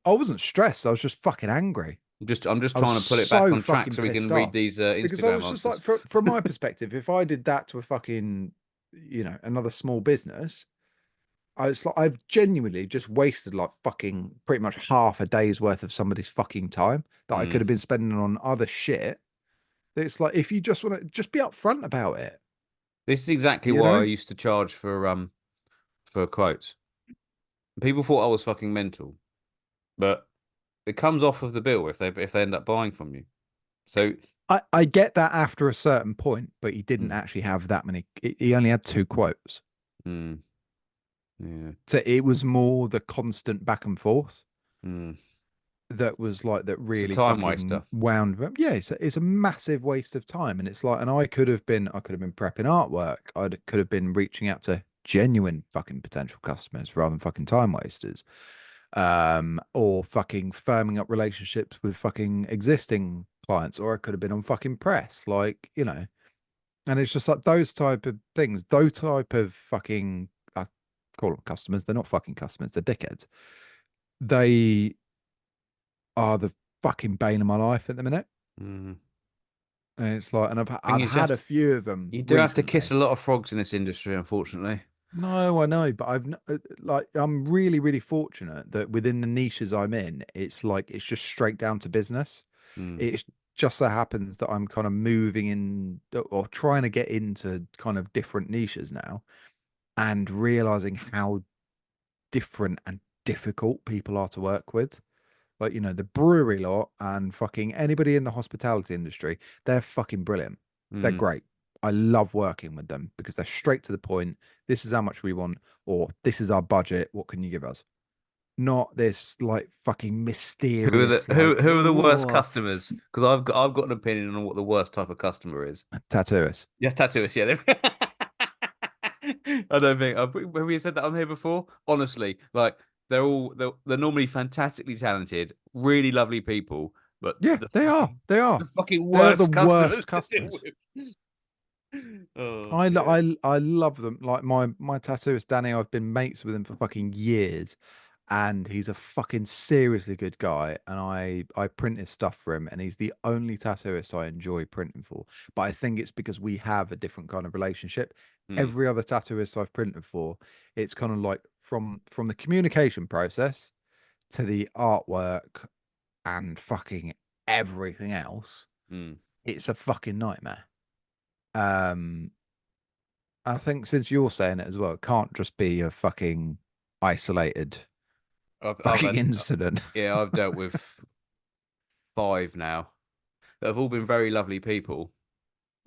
I wasn't stressed. I was just fucking angry. I'm just I was trying to put it back so on track fucking so we can pissed read off these because I Instagram was just like, answers. from my perspective, if I did that to a fucking, another small business, it's like I've genuinely just wasted like fucking pretty much half a day's worth of somebody's fucking time that I could Mm. have been spending on other shit. It's like if you just want to just be upfront about it, This is exactly you why I know? used to charge for quotes. People thought I was fucking mental, but it comes off of the bill if they end up buying from you. So, I get that after a certain point, but he didn't mm, actually have that many. He only had two quotes. mm, yeah, So it was more the constant back and forth mm. that was like that It's a really time fucking waster. wound me up. Yeah, it's a massive waste of time. And it's like, and I could have been prepping artwork. Could have been reaching out to genuine fucking potential customers rather than fucking time wasters. Or fucking firming up relationships with fucking existing clients, or I could have been on fucking press, like, and it's just like those type of things, those type of fucking, I call them customers. They're not fucking customers. They're dickheads. They are the fucking bane of my life at the minute. Mm. And it's like, and Thing I've is, had a few of them you do have to kiss recently. a lot of frogs in this industry, unfortunately. No, I know, but like I'm really, really fortunate that within the niches I'm in, it's like it's just straight down to business. Mm. It's just so happens that I'm kind of moving in or trying to get into kind of different niches now and realizing how different and difficult people are to work with. Like, the brewery lot and fucking anybody in the hospitality industry, they're fucking brilliant. They're Mm. great. I love working with them because they're straight to the point. This is how much we want, or this is our budget. What can you give us? Not this like fucking Who are the mysterious, who like, who are the worst oh, customers? Because I've got an opinion on what the worst type of customer is. tattooist. Yeah, tattooists. Yeah, I don't think have we said that on here before? Honestly, like they're normally fantastically talented, really lovely people, but Yeah, they are. They the are. fucking They're the worst worst customers to deal customers. with. Oh dear. I love them. Like my tattooist Danny, I've been mates with him for fucking years, and he's a fucking seriously good guy. And I print his stuff for him, and he's the only tattooist I enjoy printing for. But I think it's because we have a different kind of relationship. Hmm. Every other tattooist I've printed for, it's kind of like from the communication process to the artwork and fucking everything else. Hmm. It's a fucking nightmare. Um, I think since you're saying it as well, it can't just be a fucking isolated I've fucking had incident. yeah, I've dealt with five now that have all been very lovely people,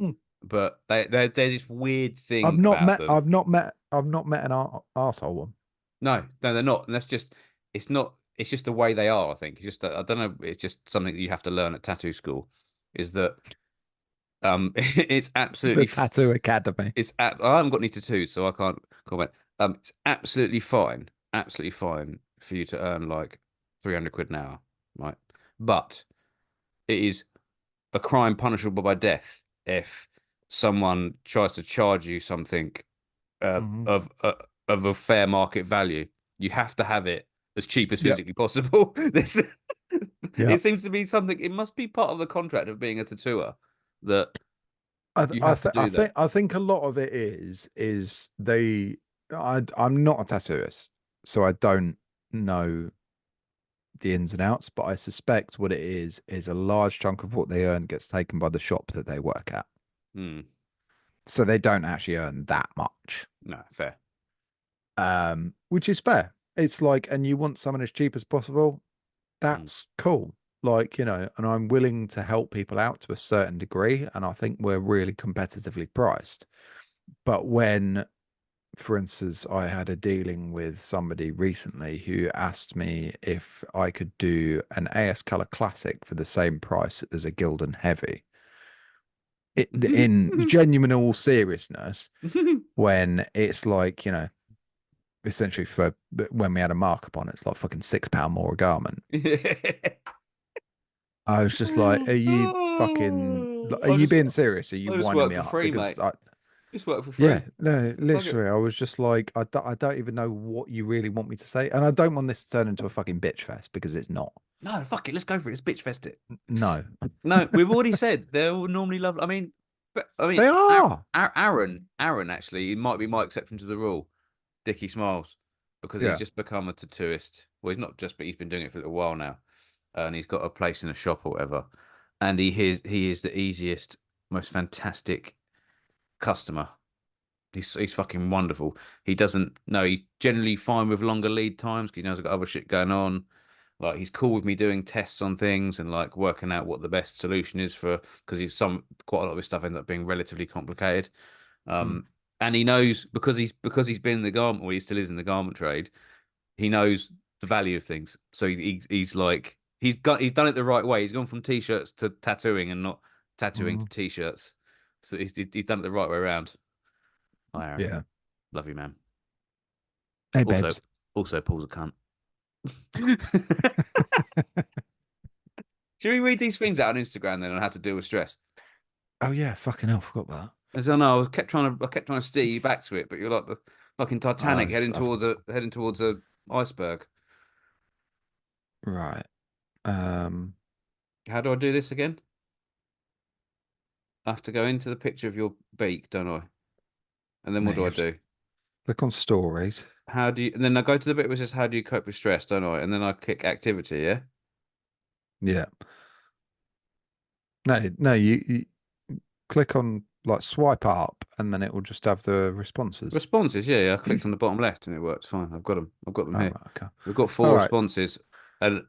Mm. but there's this weird thing about them. I've not met an arsehole one. No, they're not, and that's just it's not. It's just the way they are. I think it's just I don't know. It's just something that you have to learn at tattoo school. Is that it's The absolutely Tattoo Academy. I haven't got any tattoos, so I can't comment. It's absolutely fine for you to earn like 300 quid an hour, right? But it is a crime punishable by death if someone tries to charge you something uh, Hmm. of uh, of a fair market value. You have to have it as cheap as Yep. physically possible. This Yeah. it seems to be something. It must be part of the contract of being a tattooer that you have to do that. I think a lot of it is they I'm not a tattooist, so I don't know the ins and outs, but I suspect what it is a large chunk of what they earn gets taken by the shop that they work at. Hmm. So they don't actually earn that much. No, fair. Which is fair. It's like, and you want someone as cheap as possible, Hmm. that's cool. Like, and I'm willing to help people out to a certain degree, and I think we're really competitively priced. But when, for instance, I had a dealing with somebody recently who asked me if I could do an AS Color Classic for the same price as a Gildan Heavy. In genuine all seriousness, when it's like, essentially for when we had a markup on it, it's like fucking £6 more a garment. I was just like, are I you just being serious? Are you I just winding work me for up? free, Because mate. Just work for yeah, free. no, Fuck it. literally, I was just like, I don't even know what you really want me to say. And I don't want this to turn into a fucking bitch fest because it's not. No, fuck it. Let's go for it. Let's bitch fest it. No, No, we've already said they're all normally lovely. I mean, they are. Aaron actually, he might be my exception to the rule. Dickie Smiles, because he's Yeah. just become a tattooist. Well, he's not just, but he's been doing it for a little while now, and he's got a place in a shop or whatever. And he is the easiest, most fantastic customer. He's fucking wonderful. He doesn't no, he's generally fine with longer lead times because he knows I've got other shit going on. Like he's cool with me doing tests on things and like working out what the best solution is for because he's some quite a lot of his stuff ends up being relatively complicated. Mm. And he knows because he's been in the garment or he still is in the garment trade, he knows the value of things. So he's like he's done it the right way. He's gone from t-shirts to tattooing and not tattooing to Mm. t-shirts. So he's done it the right way around. Hi Aaron. Yeah. Love you, man. Hey, Also, babes. also Paul's a cunt. Should we read these things out on Instagram then on how to deal with stress? Oh yeah, fucking hell, forgot about As I know, I kept trying to steer you back to it, but you're like the fucking that. Titanic heading towards a iceberg. Right. Um, How do I do this again? I have to go into the picture of your beak, don't I? And then no, what do you I have to do? click on stories. How do you? And then I go to the bit where it says how do you cope with stress, don't I? And then I click activity, yeah. Yeah. No, no, you click on like swipe up, and then it will just have the responses. Responses, yeah. I clicked on the bottom left and it worked fine. I've got them. I've got them All here. right, okay. We've got All four right. responses, and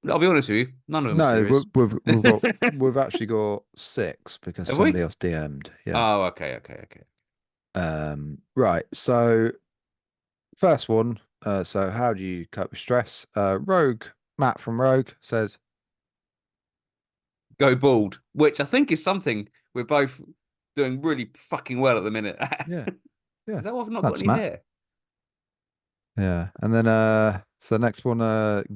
I'll be honest with you, none of them are No, serious. we've actually got six because Have we? somebody else DM'd. Yeah. Oh, okay. Right. So first one. So how do you cope with stress? Rogue Matt from Rogue says, Go bald, which I think is something we're both doing really fucking well at the minute. yeah, Yeah, Is that why I've not got that's any Matt. hair? Yeah, and then so next one,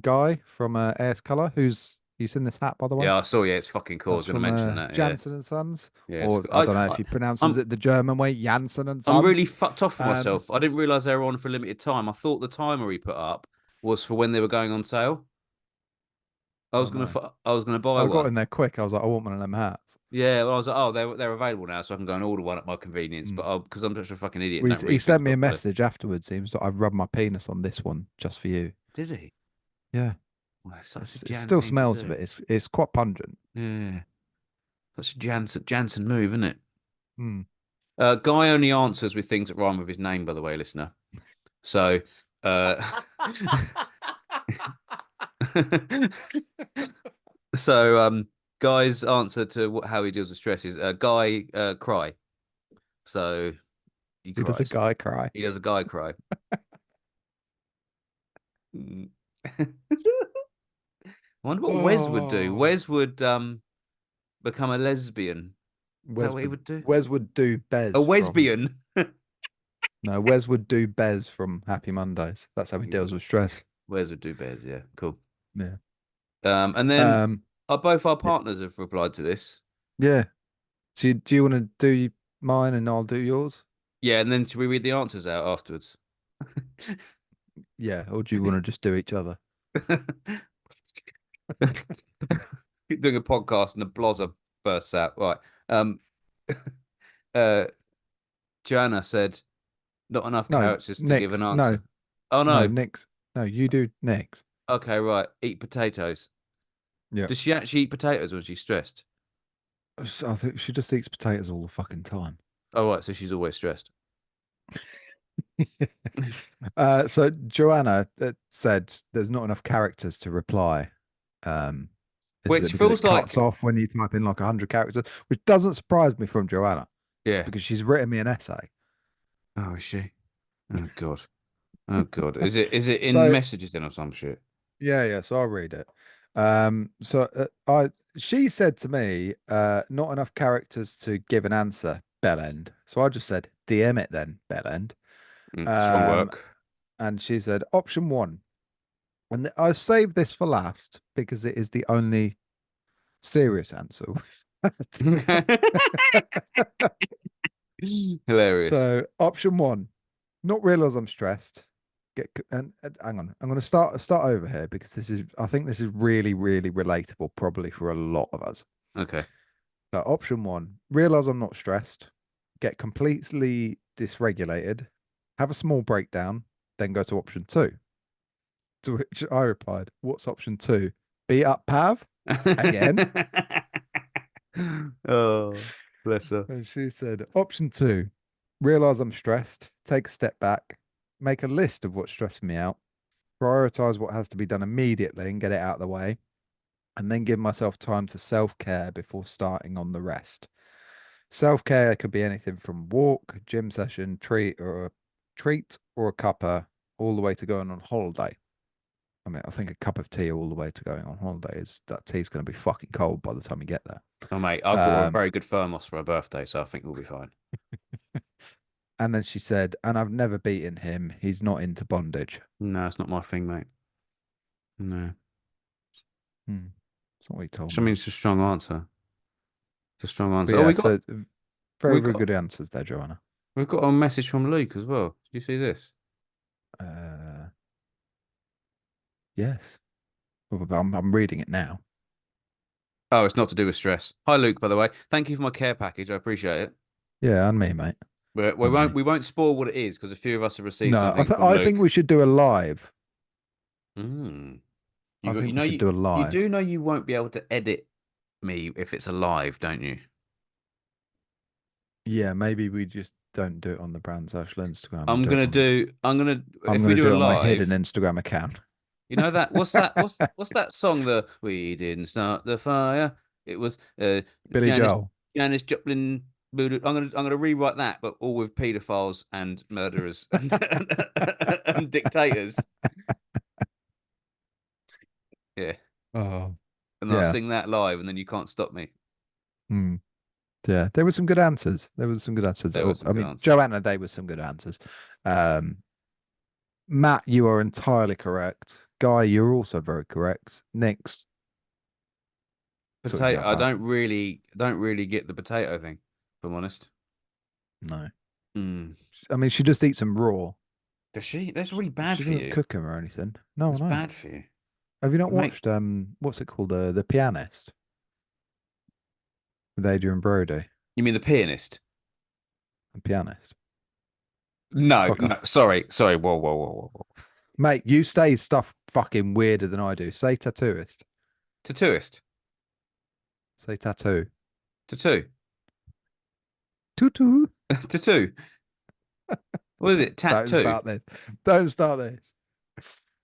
Guy from AS Color, who's you seen this hat by the way? Yeah, I saw. Yeah, it's fucking cool. I That's was going to from mention that. Yeah, Jansen and Sons, yeah. It's or cool. I don't know if he pronounces I'm, it the German way, Jansen and I'm Sons. really fucked off for Um, myself. I didn't realize they were on for a limited time. I thought the timer he put up was for when they were going on sale. oh no, I was gonna buy I got one. in there quick. I was like, I want one of them hats. Yeah, well, I was like, oh, they're available now, so I can go and order one at my convenience. Mm. But because I'm such a fucking idiot, and Well, don't he read things sent me a properly. message afterwards. He was like, I've rubbed my penis on this one just for you. Did he? Yeah, Well, that's such a it Jan still thing to smells of do. it. It's quite pungent. Yeah, such a Jansen move, isn't it? Mm. Guy only answers with things that rhyme with his name, by the way, listener. So, uh, Guy's answer to how he deals with stress is Guy cry. So he He does a cries. guy cry. He does a guy cry. Mm. I wonder what Wes would do. Oh, Wes would become a lesbian. Is that what he would do? Wes would do A Bez from Wesbian. no, Wes would do Bez from Happy Mondays. That's how he He deals would. with stress. Wes would do bears. Yeah, cool. Yeah. And then Um. both our y- partners have replied to this. Yeah. Do you want to do mine and I'll do yours? Yeah, and then should we read the answers out afterwards? Yeah. Or do you want to just do each other? Keep doing a podcast and a blozzer bursts out. Right. Um, uh, Joanna said, not enough No, characters to give an Nick's. No, answer. Oh no, no. Nick's. No, you do Nick's. Okay, right. Eat potatoes. Yeah. Does she actually eat potatoes when she's stressed? I think she just eats potatoes all the fucking time. Oh right, so she's always stressed. So Joanna said there's not enough characters to reply. Um, is Which it because feels it cuts like, off when you type in like 100 characters, which doesn't surprise me from Joanna yeah. because she's written me an essay. Oh, is she? Oh God. Oh God. Is it in So messages then or some shit? yeah, so I'll read it. So I she said to me, not enough characters to give an answer, Bellend. So I just said, DM it then, Bellend. Strong Um, work. and she said option one. And I saved this for last because it is the only serious answer we've had. Hilarious. So option one, not realize I'm stressed. And hang on, I'm going to start over here because I think this is really really relatable probably for a lot of us. Okay. So option one, realize I'm not stressed, get completely dysregulated, have a small breakdown, then go to option two. To which I replied, what's option two? Beat up Pav again. Oh, bless her. And she said, option two, realize I'm stressed, take a step back, make a list of what's stressing me out, prioritize what has to be done immediately and get it out of the way, and then give myself time to self care before starting on the rest. Self care could be anything from walk, gym session, treat or a cuppa, all the way to going on holiday. I mean, I think a cup of tea all the way to going on holiday is that tea's going to be fucking cold by the time you get there. Oh, mate, I bought her a Um, very good thermos for her birthday, so I think we'll be fine. and then she said, and I've never beaten him. He's not into bondage. No, it's not my thing, mate. No. Hmm. That's not what he told I me. mean, it's a strong answer. It's a strong But answer. Oh, yeah, so very, we very got good answers there, Joanna. we've got a message from Luke as well. Did you see this? Uh, yes. Well, I'm reading it now. Oh, it's not to do with stress. Hi, Luke, by the way. Thank you for my care package. I appreciate it. Yeah, and me, mate. We And won't me. we won't spoil what it is because a few of us have received No, something from I think Luke. we should do a live. Mm. I You think we know should do a you live. do know you won't be able to edit me if it's a live, don't you? Yeah, maybe we just don't do it on the brand social Instagram. We I'm do it gonna on. do. I'm gonna I'm if we gonna do do a it on my hidden live. Instagram account. You know that? What's that song? The We Didn't Start the Fire. It was Billy Janis Joel. Janis Joplin. I'm gonna rewrite that, but all with paedophiles and murderers and dictators. Yeah, Oh, and I'll yeah. sing that live, and then you can't stop me. Hmm. Yeah, there were some good answers. There was some good answers. There were I some good mean, answers. Joanna, they were some good answers. Um, Matt, you are entirely correct. Guy, you're also very correct. Nick's sort Potato. yourself I out. don't really get the potato thing. If I'm honest. No. Mm. I mean, she just eats them raw. Does she? That's really bad She for doesn't you. cook them or anything. No, That's no. bad for you. Have you not It make watched what's it called? The Pianist with Adrian Brody. You mean the pianist? The Pianist. No, Fuck no. off. Sorry. Whoa, whoa, whoa, whoa, whoa. Mate, you say stuff fucking weirder than I do. Say tattooist. Tattooist. Say tattoo. Tattoo. Tutu. Tattoo. What is it? Don't Tattoo. start this. Don't start this.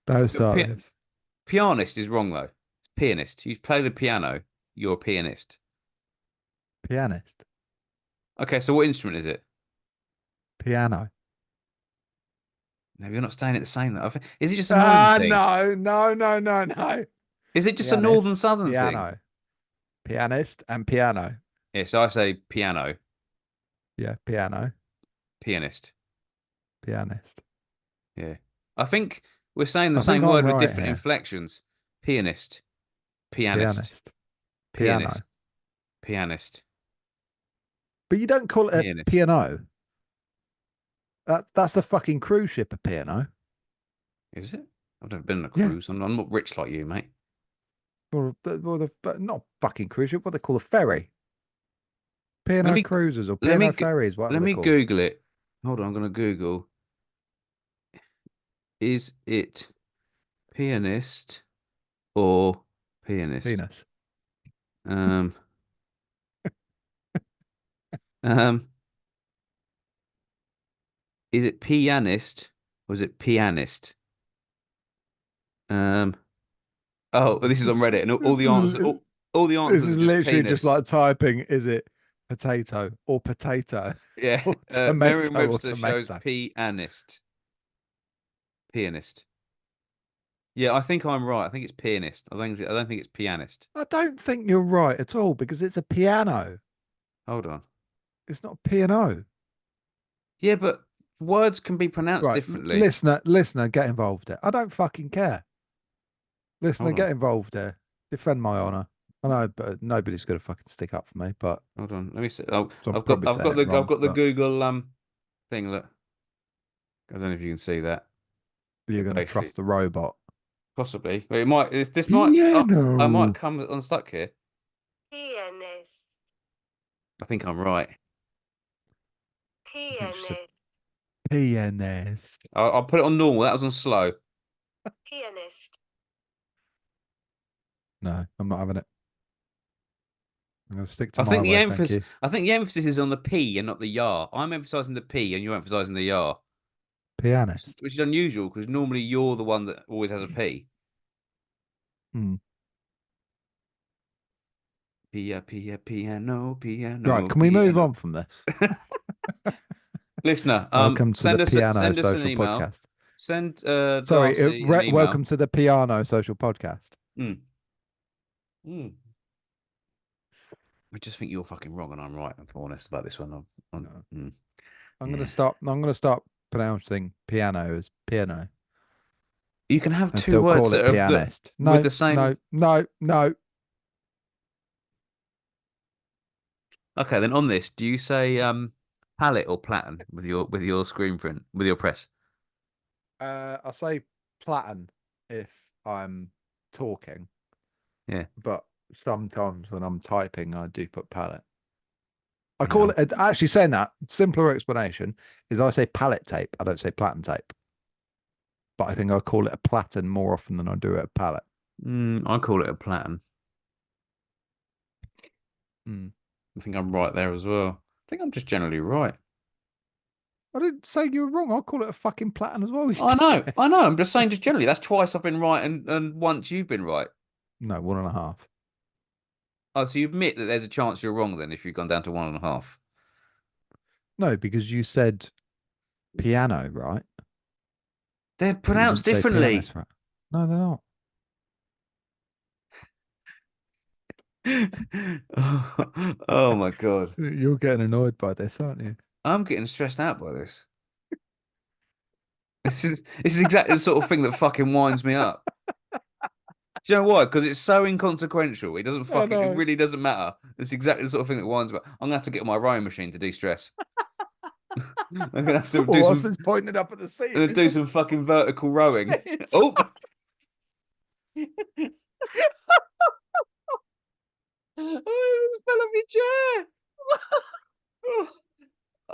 Don't start this. Pianist is wrong though. Pianist. You play the piano. You're a pianist. Pianist. Okay, so what instrument is it? Piano. No, you're not staying at the same though. Is it just a northern Ah, thing? no, no, no, no, no. Is it just a northern Pianist, southern thing? piano, pianist, and piano. Yes, I say piano, Yeah, piano, pianist. pianist. Yeah. I think we're saying the I think same I'm word with right different here. inflections. Pianist, pianist, Pianist, piano. pianist, pianist, But you don't call it a pianist. piano. That's a fucking cruise ship, a piano. Is it? I've never been on a Yeah. cruise. I'm not rich like you, mate. But not fucking cruise ship. What they call a ferry. Let Piano me cruises or let piano me ferries, whatever let they're me called. Google it. Hold on, I'm gonna Google. Is it pianist or pianist? Penis. Um, um, is it pianist or is it pianist? Um, oh, this is on This, Reddit, and all this the answers, is all the this answers is are just literally just penis. like typing, is it potato or potato Yeah, or tomato or Merriam-Webster shows tomato? pianist, pianist. Yeah, I think I'm right. I think it's pianist. I don't think it's pianist. I don't think you're right at all because it's a piano. Hold on. It's not piano. Yeah, but words can be pronounced Right, differently. listener, get involved here. I don't fucking care. Listener, Hold on. get involved here. Defend my honor. I know, but nobody's gonna fucking stick up for me. But Hold on. Let me see. Oh, so I'm I've got probably I've saying got it the I've wrong. got the But Google thing. Look, I don't know if you can see that. you're But gonna basically, trust the robot. possibly. But it might. This might. I might Piano. come unstuck here. Pianist, I think I'm right. I think she said pianist, pianist. I'll put it on normal. That was on slow. pianist. No, I'm not having it. I'm gonna stick to I my think the way. Thank emphasis. you. I think the emphasis is on the P and not the yar. I'm emphasizing the P and you're emphasizing the yar, Pianist. which is unusual because normally you're the one that always has a P. Hmm. Piano, Right, piano, can we move piano. on from this? Listener, Welcome to the Piano send us an Social email. Podcast. Send Sorry, Darcy an email. welcome to the Piano Social Podcast. Mm. Mm. I just think you're fucking wrong and I'm right. If I'm honest about this one. No. I'm gonna Yeah. stop. I'm gonna start pronouncing piano as piano You can have and two still words call it that are pianist. with No, the same. no, no, no. Okay, then on this, do you say palette or platen with your screen print with your press? I say platen if I'm talking, Yeah. but sometimes when I'm typing, I do put palette. I Yeah. call it actually saying that simpler explanation is I say palette tape. I don't say platen tape, but I think I call it a platen more often than I do it a palette. I call it a platen. Mm. I think I'm right there as well. I think I'm just generally right. I didn't say you were wrong. I'll call it a fucking platen as well. You I know, I know. dickhead. I'm just saying, just generally. That's twice I've been right, and once you've been right. No, 1.5. Oh, so you admit that there's a chance you're wrong then if you've gone down to 1.5. No, because you said piano, right? They're But you pronounced didn't say differently. pianist, right? No, they're not. Oh my God. You're getting annoyed by this, aren't you? I'm getting stressed out by this. This is exactly the sort of thing that fucking winds me up. Do you know why? Because it's so inconsequential. It doesn't I it know. really doesn't matter. It's exactly the sort of thing that winds me up. I'm gonna have to get my rowing machine to de-stress. I'm gonna have to Well, whilst it's pointed up at the ceiling. do some fucking vertical rowing. It's- Oh, oh, it fell off your chair.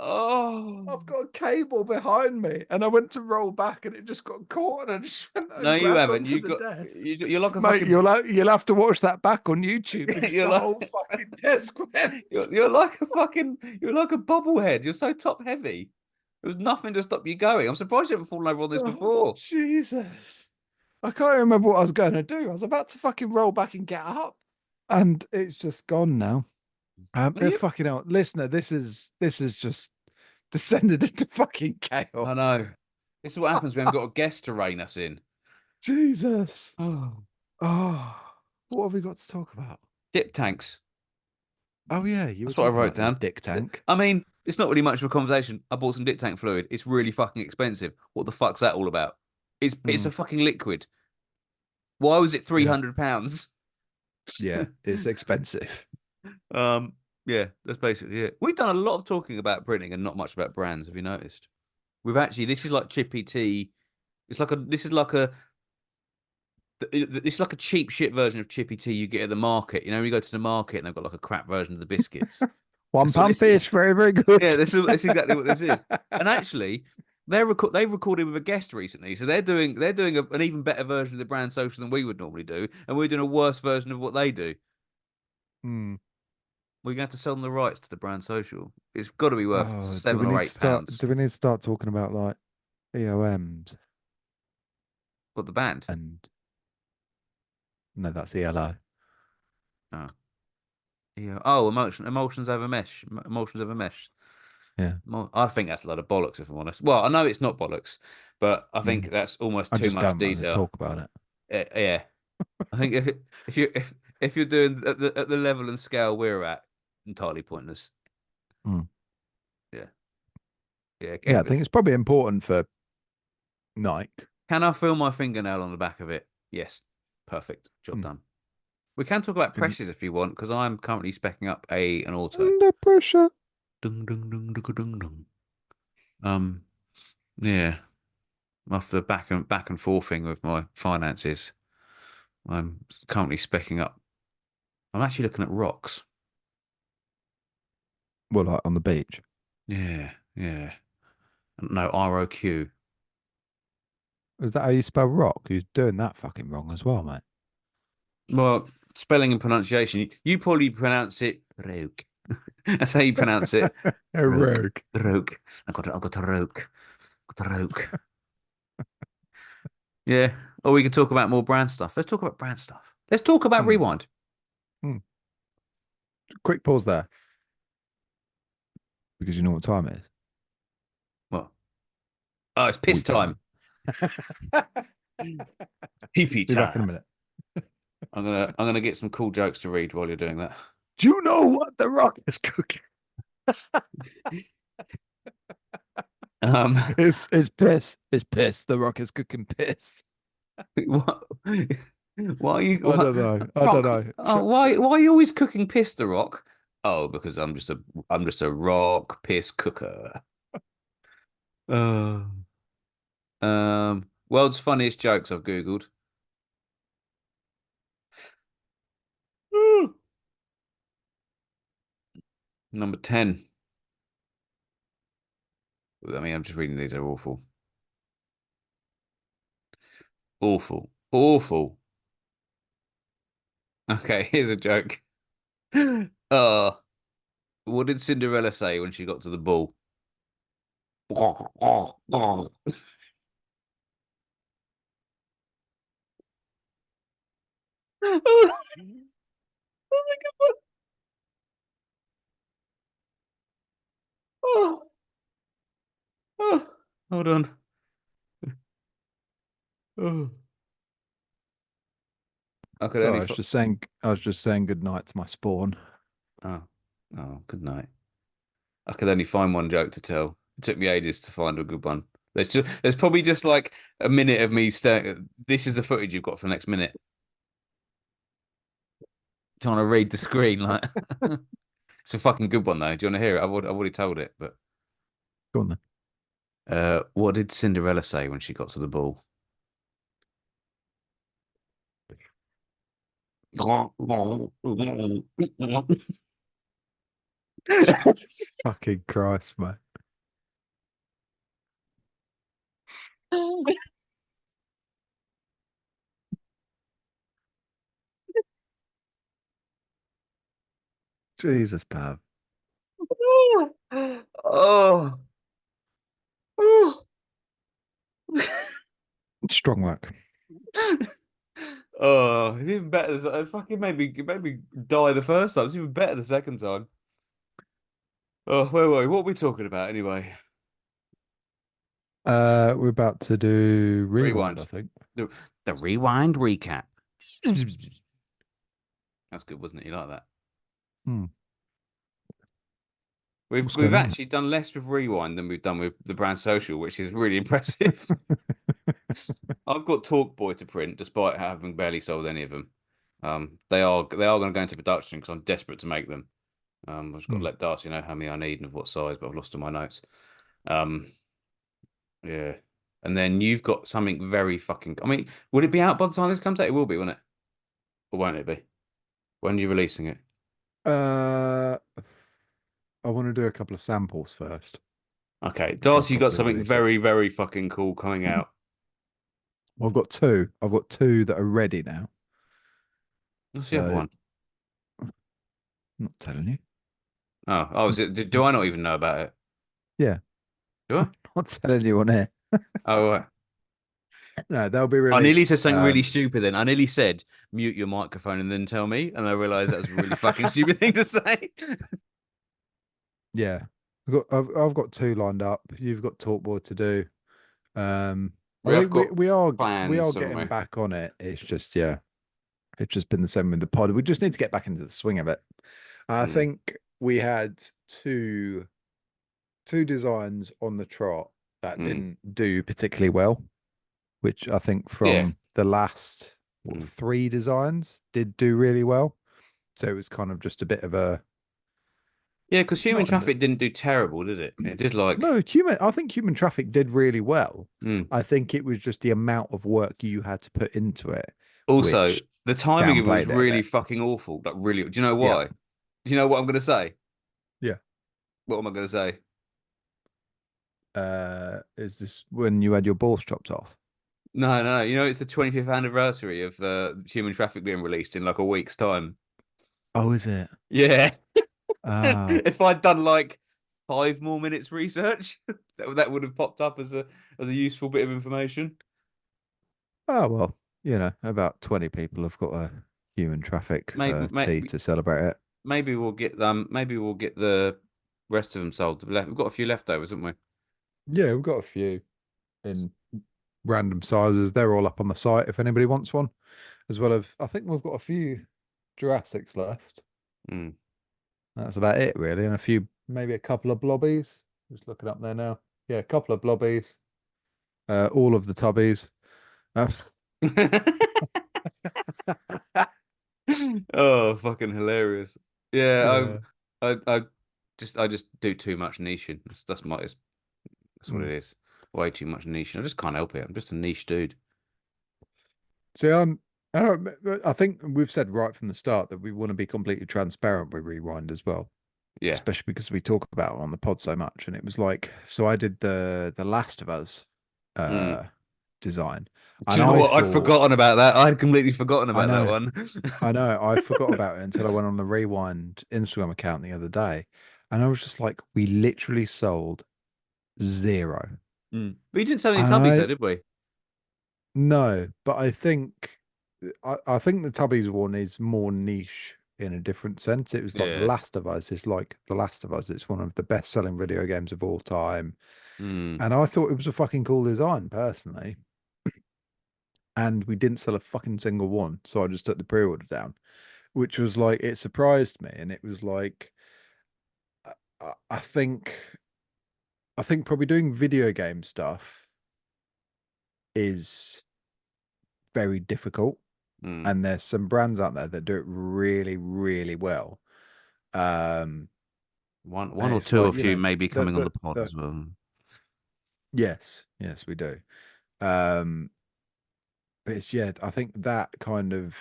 I've Oh. got a cable behind me, and I went to roll back, and it just got caught, and I just went No, and you grabbed haven't. onto You the got desk. you're like a Mate, fucking you'll have to watch that back on YouTube because you're the like whole fucking desk went. you're like a fucking you're like a bobblehead. You're so top heavy. There was nothing to stop you going. I'm surprised you haven't fallen over on this Oh, before. Jesus. I can't remember what I was going to do. I was about to fucking roll back and get up, and it's just gone now. Are you? Fucking hell, listener, this is just descended into fucking I chaos. know. This is what happens when we've got a guest to rein us in. Jesus. Oh. Oh, what have we got to talk about? Dip tanks. Oh yeah, you were That's what I talking wrote about your down. dick tank. I mean, it's not really much of a conversation. I bought some dip tank fluid. It's really fucking expensive. What the fuck's that all about? It's Mm, a fucking liquid. Why was it yeah, £300? yeah, it's expensive. Um, yeah, that's basically it. We've done a lot of talking about printing and not much about brands. Have you noticed? We've actually this is like Chippy Tea. It's like a this is like a this is like a cheap shit version of Chippy Tea you get at the market. You know, when you go to the market and they've got like a crap version of the biscuits. One That's what pound this is. fish, very, very good. Yeah, this is exactly what this is. And actually, they've recorded with a guest recently, so they're doing an even better version of the brand social than we would normally do, and we're doing a worse version of what they do. Hmm. We're gonna have to sell them the rights to the brand social. It's got to be worth Oh, seven or £8. do we need to start talking about like EOMs What the band? and no, that's ELO. Oh, yeah. Oh, emotions over mesh. Emotions over mesh. Yeah. I think that's a lot of bollocks, if I'm honest. Well, I know it's not bollocks, but I think Mm. that's almost I too just much don't want to detail. talk about it. Yeah, I think if you're doing at the level and scale we're at, entirely pointless. Mm. Yeah, yeah. Yeah, I think it's probably important for Nike. Can I feel my fingernail on the back of it? Yes, perfect. Job Mm. done. We can talk about Didn't- presses if you want, because I'm currently specking up an auto. Under pressure. Dung, dung, dung, dung, dung, dung. Yeah. After back and forthing with my finances, I'm currently specking up. I'm actually looking at rocks. Well, like on the beach. Yeah, yeah. No, ROQ. Is that how you spell rock? You're doing that fucking wrong as well, mate. Well, spelling and pronunciation. You probably pronounce it roke. That's how you pronounce it. A Roke. rogue. Roke. I got a roke. Got a roke. Yeah. Or we can talk about more brand stuff. Let's talk about brand stuff. Let's talk about Mm. Rewind. Mm. Quick pause there because you know what time it is. Well, oh, it's piss We don't. time. Pee pee Be back in a time. minute. I'm gonna get some cool jokes to read while you're doing that. Do you know what the rock is cooking? Um, It's piss. It's piss. The rock is cooking piss. what? Why are you? I don't know. I don't Rock? know. Oh, why are you always cooking piss, the Rock? Oh, because I'm just a rock piss cooker. Uh, world's funniest jokes I've Googled. Number 10. I mean, I'm just reading these. They're awful. Awful. Awful. Okay, here's a joke. Uh, what did Cinderella say when she got to the ball? Oh my God. Oh, oh, hold on. Oh. I could Sorry, only. I was just saying good night to my spawn. Oh, oh, good night. I could only find one joke to tell. It took me ages to find a good one. There's probably just like a minute of me staring. This is the footage you've got for the next minute. Trying to read the screen like it's a fucking good one though. Do you want to hear it? I've already told it, but Go on then. what did Cinderella say when she got to the ball? Jesus fucking Christ, mate. Jesus, Pav. Oh. Oh. Strong work. Oh, it's even better. It fucking made me die the first time. It's even better the second time. Oh, where were we? What were we talking about anyway? We're about to do rewind, I Rewind. think. The rewind recap. That's good, wasn't it? You like that? Hmm. We've What's going on? actually done less with rewind than we've done with the brand social, which is really impressive. I've got Talk Boy to print, despite having barely sold any of them. They are going to go into production because I'm desperate to make them. I've just got to Hmm. let Darcy know how many I need and of what size, but I've lost all my notes. Um, yeah. And then you've got something very fucking. I mean, would it be out by the time this comes out? It will be, won't it? Or won't it be? When are you releasing it? Uh, I want to do a couple of samples first Okay, before I Darcy, you got properly something release it. very, very fucking cool coming out. I've got two. I've got two that are ready now. What's the other So one? I'm not telling you. Oh, is it? Do I not even know about it? Yeah, Do I? not telling you on air. Oh, right. No, they'll be I nearly released. said something really stupid then. I nearly said mute your microphone and then tell me, and I realized that was a really fucking stupid thing to say. Yeah, I've got two lined up. You've got Talkboard to do. I We have think got we are plans, haven't getting we? back on it. It's just it's just been the same with the pod. We just need to get back into the swing of it. I Mm, think we had two designs on the trot that mm. didn't do particularly well, which I think Yeah. from the last Mm. three designs did do really well. So it was kind of just a bit of a Yeah, because human not traffic didn't do terrible, did it? It did like. no human. I think human traffic did really well. Mm. I think it was just the amount of work you had to put into it, Also, which the timing of it was downplayed it a really bit. fucking awful. Like, really. Do you know Yeah, why? Do you know what I'm going to say? yeah. What am I going to say? Is this when you had your balls chopped off? No, no. You know, it's the 25th anniversary of human traffic being released in like a week's time. Oh, is it? Yeah. Ah, If I'd done like 5 more minutes research, that would have popped up as a useful bit of information. oh well. About 20 people have got a human traffic Maybe, tea maybe, to celebrate it. maybe we'll get them. Maybe we'll get the rest of them sold. We've got a few leftovers, haven't we? Yeah, we've got a few in random sizes. They're all up on the site if anybody wants one. As well as I think we've got a few Jurassics left. Mm. That's about it really, and maybe a couple of blobbies. Just looking up there now. Yeah, a couple of blobbies. All of the tubbies. Uh, Oh, fucking hilarious! Yeah, yeah. I just do too much niching. That's what Mm. it is. Way too much niching. I just can't help it. I'm just a niche dude. See, I think we've said right from the start that we want to be completely transparent with Rewind as well, Yeah. especially because we talk about it on the pod so much. And it was like, so I did the Last of Us Mm. uh design, Do and you know I what? I'd thought, forgotten about that. I'd completely forgotten I about that know, one. I know, I forgot about it until I went on the Rewind Instagram account the other day, and I was just like, we literally sold zero. Mm. We didn't sell any And tubbies though, I did we? No, but I think the Tubbies one is more niche in a different sense. It was like The Yeah. Last of Us. It's like The Last of Us. It's one of the best selling video games of all time. Mm. And I thought it was a fucking cool design personally. and we didn't sell a fucking single one. So I just took the pre-order down, which was like, it surprised me. And it was like, I think probably doing video game stuff is very difficult. Mm. And there's some brands out there that do it really, really well. Um, One and or it's two like, of you may be coming on the pod the as well. yes, we do. Um, but it's, yeah, I think that kind of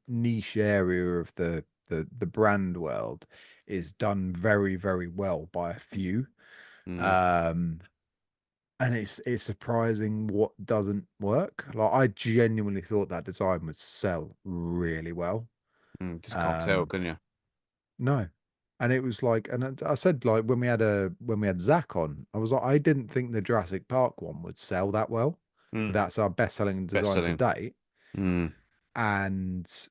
niche area of the brand world is done very, very well by a few. Mm. Um, and it's surprising what doesn't work. Like, I genuinely thought that design would sell really well. Just can't tell, Um, can you? no. And it was like, and I said, like, when we had Zach on, I was like, I didn't think the Jurassic Park one would sell that well, but Mm. that's our best selling Best design to selling. date. Mm. And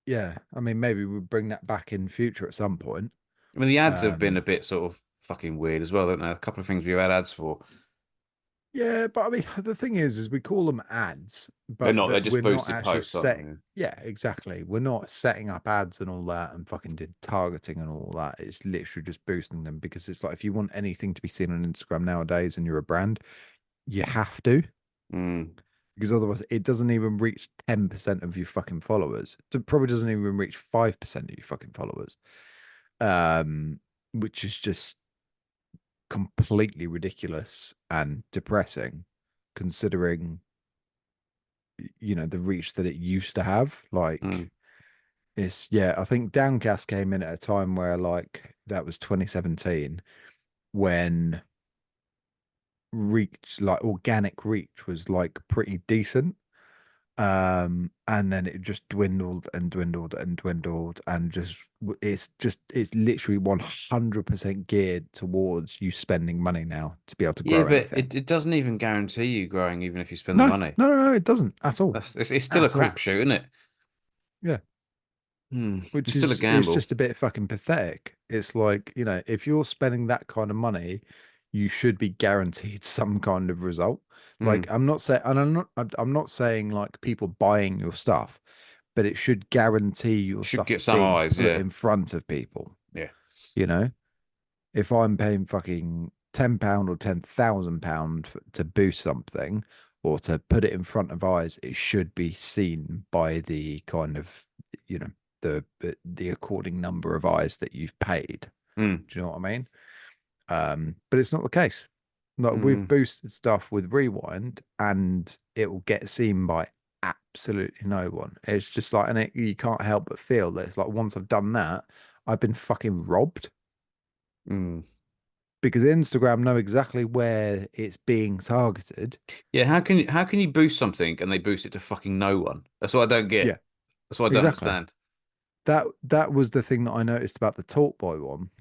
yeah, I mean, maybe we'll bring that back in future at some point. I mean, the ads have been Um, a bit sort of fucking weird as well, don't they? A couple of things we've had ads for. yeah, but I mean, the thing is we call them ads, They're but not, they're that just we're not boosted actually posts, aren't setting. they? Yeah, exactly. We're not setting up ads and all that and fucking did targeting and all that. It's literally just boosting them because it's like, if you want anything to be seen on Instagram nowadays and you're a brand, you have to, Mm. because otherwise it doesn't even reach 10% of your fucking followers. It probably doesn't even reach 5% of your fucking followers. Which is just completely ridiculous and depressing, considering the reach that it used to have. Like, Mm. it's, yeah, I think Downcast came in at a time where, like, that was 2017, when reach, like organic reach, was like pretty decent. And then it just dwindled and dwindled and dwindled, and it's literally 100% geared towards you spending money now to be able to Yeah, grow but anything. it doesn't even guarantee you growing, even if you spend the No, money. no, no, no, it doesn't at all. It's still a At all. crapshoot, isn't it? Yeah. Which It's still a is gamble. just a bit fucking pathetic. It's like, if you're spending that kind of money, you should be guaranteed some kind of result. Like, Mm. I'm not saying, and I'm not saying like people buying your stuff, but it should guarantee your Should stuff get some being eyes, put yeah. in front of people. Yeah. You know, if I'm paying fucking £10 or £10,000 to boost something or to put it in front of eyes, it should be seen by the kind of, you know, the according number of eyes that you've paid. Mm. Do you know what I mean? But it's not the case. Like, we've Mm. boosted stuff with Rewind and it will get seen by absolutely no one. It's just like, and you can't help but feel that it's like, once I've done that, I've been fucking robbed, Mm. because Instagram know exactly where it's being targeted. Yeah, how can you boost something and they boost it to fucking no one? That's what I don't Yeah, get. That's what I don't exactly. understand. That was the thing that I noticed about the Talkboy one,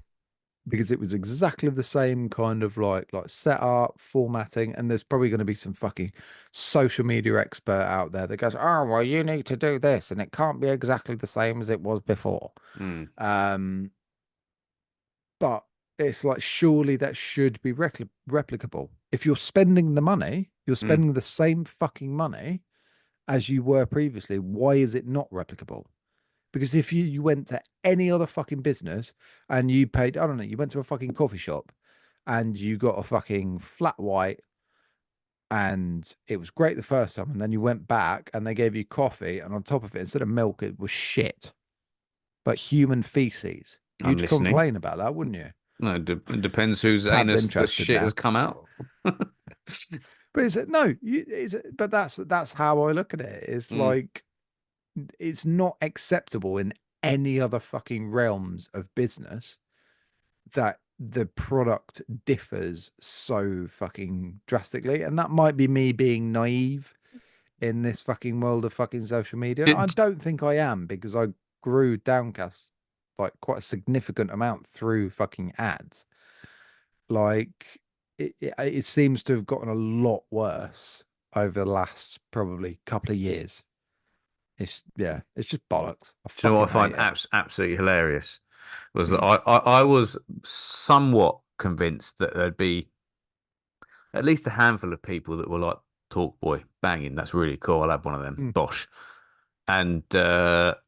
because it was exactly the same kind of like setup, formatting, and there's probably going to be some fucking social media expert out there that goes, "Oh, well, you need to do this, and it can't be exactly the same as it was before." Mm. Um, but it's like, surely that should be replicable. If you're spending the money, you're Mm. spending the same fucking money as you were previously. Why is it not replicable? Because if you went to any other fucking business and you paid, I don't know, you went to a fucking coffee shop and you got a fucking flat white and it was great the first time, and then you went back and they gave you coffee, and on top of it, instead of milk, it was shit, but human feces. I'm You'd listening. complain about that, wouldn't you? No, it depends whose Pav's anus the interested shit has now. come out of. But is it no? But that's how I look at it. It's Mm. like, it's not acceptable in any other fucking realms of business that the product differs so fucking drastically. And that might be me being naive in this fucking world of fucking social media. And I It- don't think I am, because I grew Downcast like quite a significant amount through fucking ads. Like, it seems to have gotten a lot worse over the last probably couple of years. It's, yeah, it's just bollocks. I Do you know what fucking I find hate it. absolutely hilarious? Was that Mm. I was somewhat convinced that there'd be at least a handful of people that were like Talk Boy, banging. That's really cool. I'll have one of them. Mm. Bosh. And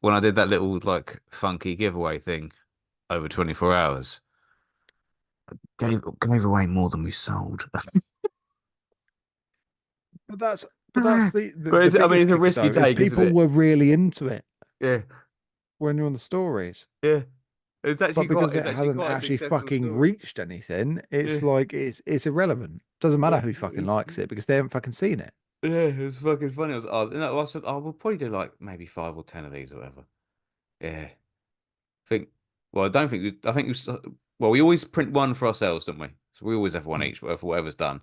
when I did that little like funky giveaway thing over 24 hours, gave away more than we sold. But that's But the I mean, biggest it's a kicker risky though is take, isn't people it? were really into it Yeah, when you're on the stories. yeah. It's But actually because it quite hasn't a actually successful fucking story. reached anything, it's Yeah, like it's irrelevant. Doesn't matter but who fucking likes it because they haven't fucking seen it. yeah, it was fucking funny. I was, oh, no, I said, oh, we'll probably do like maybe 5 or 10 of these or whatever. Yeah, think. Well, I don't think. I think well, we always print one for ourselves, don't we? So we always have one Mm. each for whatever's done.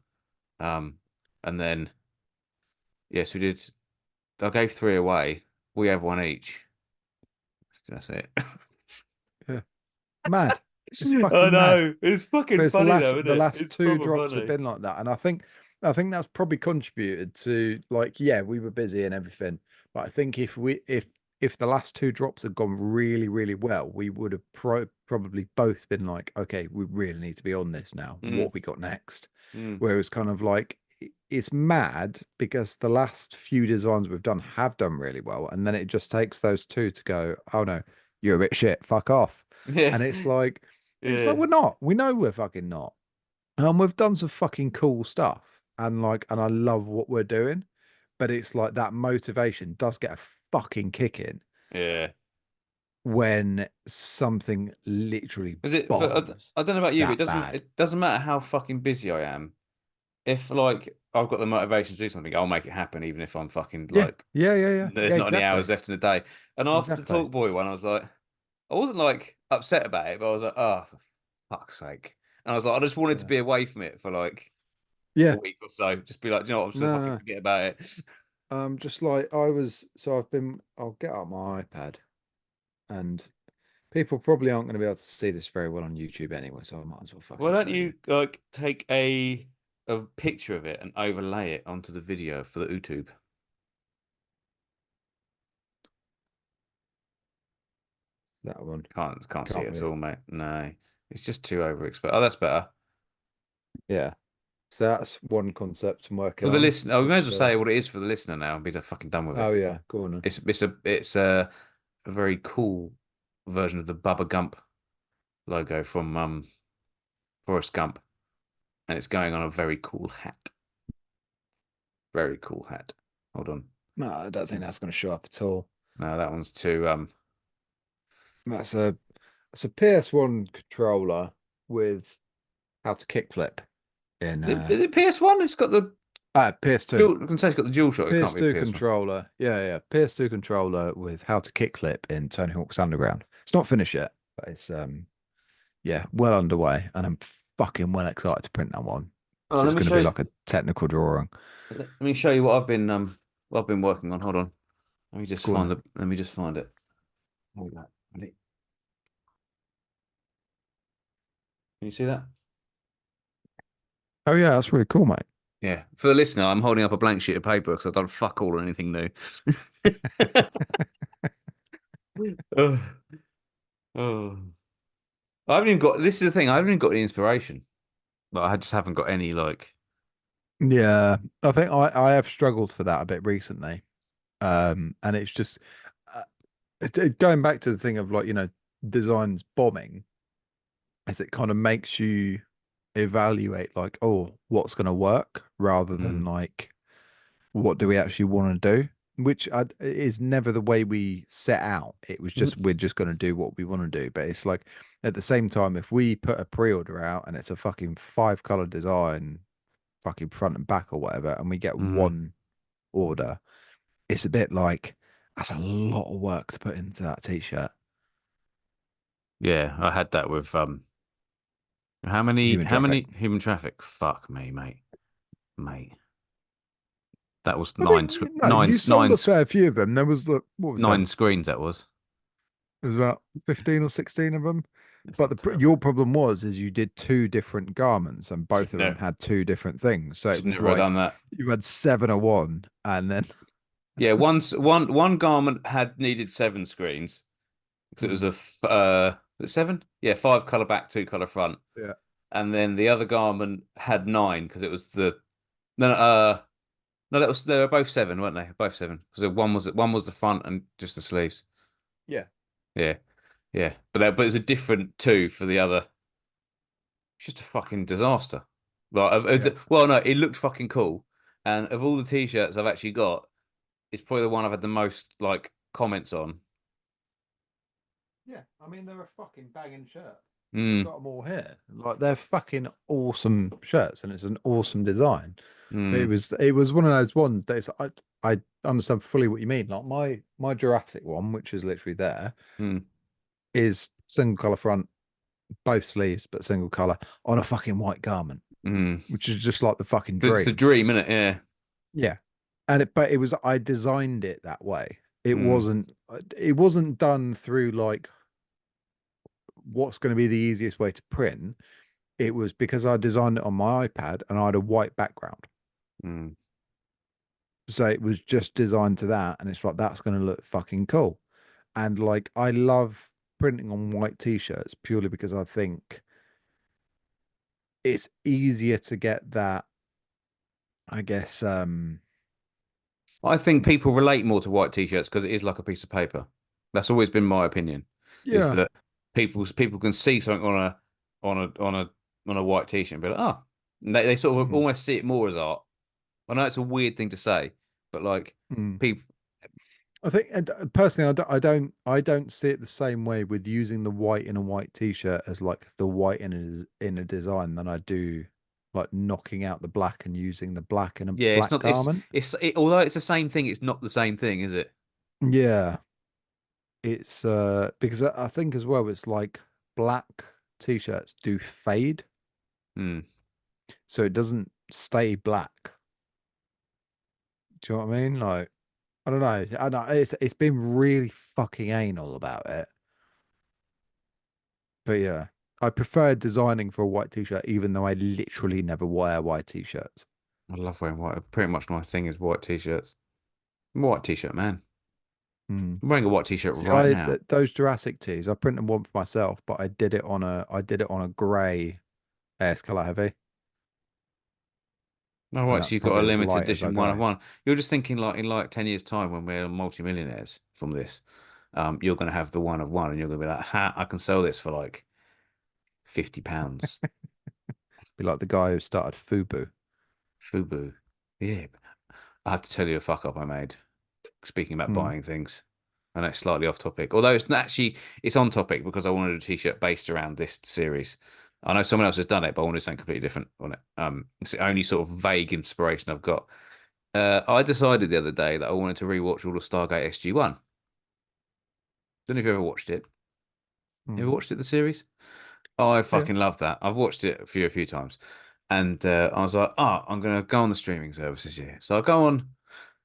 And then yes, we did. I gave 3 away. We have one each. That's it. Yeah. Mad. It's I fucking mad. know. It's But fucking it's the funny though, last isn't the it? last It's two proper drops have funny. been like that, and I think that's probably contributed to like yeah we were busy and everything, but I think if the last two drops had gone really well, we would have probably both been like okay we really need to be on this now. Mm, What we got next? mm. Whereas kind of like it's mad because the last few designs we've done have done really well, and then it just takes those two to go oh no you're a bit shit fuck off, Yeah, and it's like yeah, we're not. We know we're fucking not. We've done some fucking cool stuff, and like, and I love what we're doing. But it's like that motivation does get a fucking kick in yeah. when something literally Is it for, bombs I don't know about you, but that bad. it doesn't matter how fucking busy I am. If like I've got the motivation to do something, I'll make it happen, even if I'm fucking Yeah, like yeah. there's not any Exactly, hours left in the day. And after the exactly. Talk Boy one, I was like, I wasn't like upset about it, but I was like, oh, for fuck's sake. And I was like, I just wanted to Yeah, be away from it for like a yeah. week or so. Just be like, "Do you know what? I'm just gonna No, fucking no. forget about it." Just like I was. So I've been. I'll get out my iPad, and people probably aren't going to be able to see this very well on YouTube anyway. So I might as well Why fucking don't show you. you like take a picture of it and overlay it onto the video for the YouTube? That one. Can't see Can't it at we? all, mate. No, it's just too overexposed. Oh, that's better. Yeah. So that's one concept I'm working For the on. listener, we may as well Which say what it is for the listener now and be fucking done with oh it. yeah, go on then. It's a very cool version of the Bubba Gump logo from Forrest Gump, and it's going on a very cool hat. Very cool hat. Hold on. No, I don't think that's going to show up at all. No, that one's too That's a PS1 controller with how to kickflip in is it PS1? It's got the PS2. dual. I can say it's got the dual shock. It can't be PS2 PS1. controller. Yeah. PS2 controller with how to kickflip in Tony Hawk's Underground. It's not finished yet, but it's yeah, well underway, and I'm fucking well excited to print that one. Oh, So let it's me going to show be you. like a technical drawing. Let me show you what I've been working on. Hold on. Go on then. Let me just find it. Here we go. Ready? Can you see that? Oh yeah, that's really cool, mate. Yeah. For the listener, I'm holding up a blank sheet of paper because I've done fuck all or anything new. Oh, oh. I haven't even got. This is the thing. I haven't even got any inspiration. But I just haven't got any like. Yeah, I think I have struggled for that a bit recently. And it's just uh, going back to the thing of like, designs bombing, as it kind of makes you evaluate like, oh, what's going to work rather than Mm, like, what do we actually want to do? Which is never the way we set out. It was just, we're just going to do what we want to do. But it's like, at the same time, if we put a pre-order out and it's a fucking 5 color design, fucking front and back or whatever, and we get mm. one order, it's a bit like that's a lot of work to put into that t-shirt. Yeah, I had that with Human how traffic. many human traffic? Fuck me, mate. Mate. That was I think no, you sold a fair few of them. There was the what was nine them? screens that was. It was about 15 or 16 of them. It's But not terrible. your problem was is you did two different garments and both of them No, had two different things. So it should was never have like done that. you had seven of one and then Yeah, one garment had needed 7 screens because it was Hmm, was it 7? Yeah, 5 color back, 2 color front. yeah. And then the other garment had 9 because it was the no, no No, they were both 7, weren't they? Both 7. Because one was the front and just the sleeves. Yeah. Yeah, yeah. But it was a different 2 for the other. It's just a fucking disaster. Like, Yeah. well, no, it looked fucking cool. And of all the t-shirts I've actually got, it's probably the one I've had the most like comments on. Yeah, I mean they're a fucking banging shirt. I've Mm, got them all here. Like they're fucking awesome shirts, and it's an awesome design. But mm, it was one of those ones that is, I understand fully what you mean. Like my Jurassic one, which is literally there, mm, is single color front, both sleeves, but single color on a fucking white garment, mm. which is just like the fucking It's a dream. dream, isn't it? Yeah. Yeah, but it was I designed it that way. Mm, It wasn't done through like what's going to be the easiest way to print. It was because I designed it on my iPad and I had a white background. mm. So it was just designed to that. And it's like, that's going to look fucking cool. And like, I love printing on white t shirts purely because I think it's easier to get that, I guess, I think people relate more to white t-shirts because it is like a piece of paper. That's always been my opinion. Is yeah. that people can see something on a white t-shirt and be like, oh, and they sort of Mm, almost see it more as art. I know it's a weird thing to say, but like mm. people, I think, and personally, I don't see it the same way with using the white in a white t-shirt as like the white in a design than I do like knocking out the black and using the black in a yeah, it's black not. garment. Although it's the same thing, it's not the same thing, is it? Yeah, it's because I think as well it's like black t-shirts do fade, Hmm. so it doesn't stay black. Do you know what I mean? Like I don't know. I know it's been really fucking anal about it. But yeah, I prefer designing for a white t-shirt, even though I literally never wear white t-shirts. I love wearing white. Pretty much my thing is white t-shirts. I'm a white t-shirt man. Mm. I'm wearing a white t-shirt See, right now. those Jurassic tees, I printed one for myself, but I did it on a grey AS Color Heavy, All and right, so that's you've got a probably as limited light as I edition one of go. one. You're just thinking like in like 10 years' time when we're multimillionaires from this, you're gonna have the one of one and you're gonna be like, ha, I can sell this for like £50. Be like the guy who started Fubu. Fubu. Yeah. I have to tell you a fuck up I made. Speaking about Mm. buying things. I know it's slightly off topic. Although it's not actually it's on topic because I wanted a t-shirt based around this series. I know someone else has done it, but I wanted something completely different on it. It's the only sort of vague inspiration I've got. I decided the other day that I wanted to rewatch all of Stargate SG-1. Don't know if you ever watched it. You ever Mm. watched it, the series? Oh, I Yeah. fucking love that. I've watched it a few times. And I was like, oh, I'm going to go on the streaming services here. So I go on,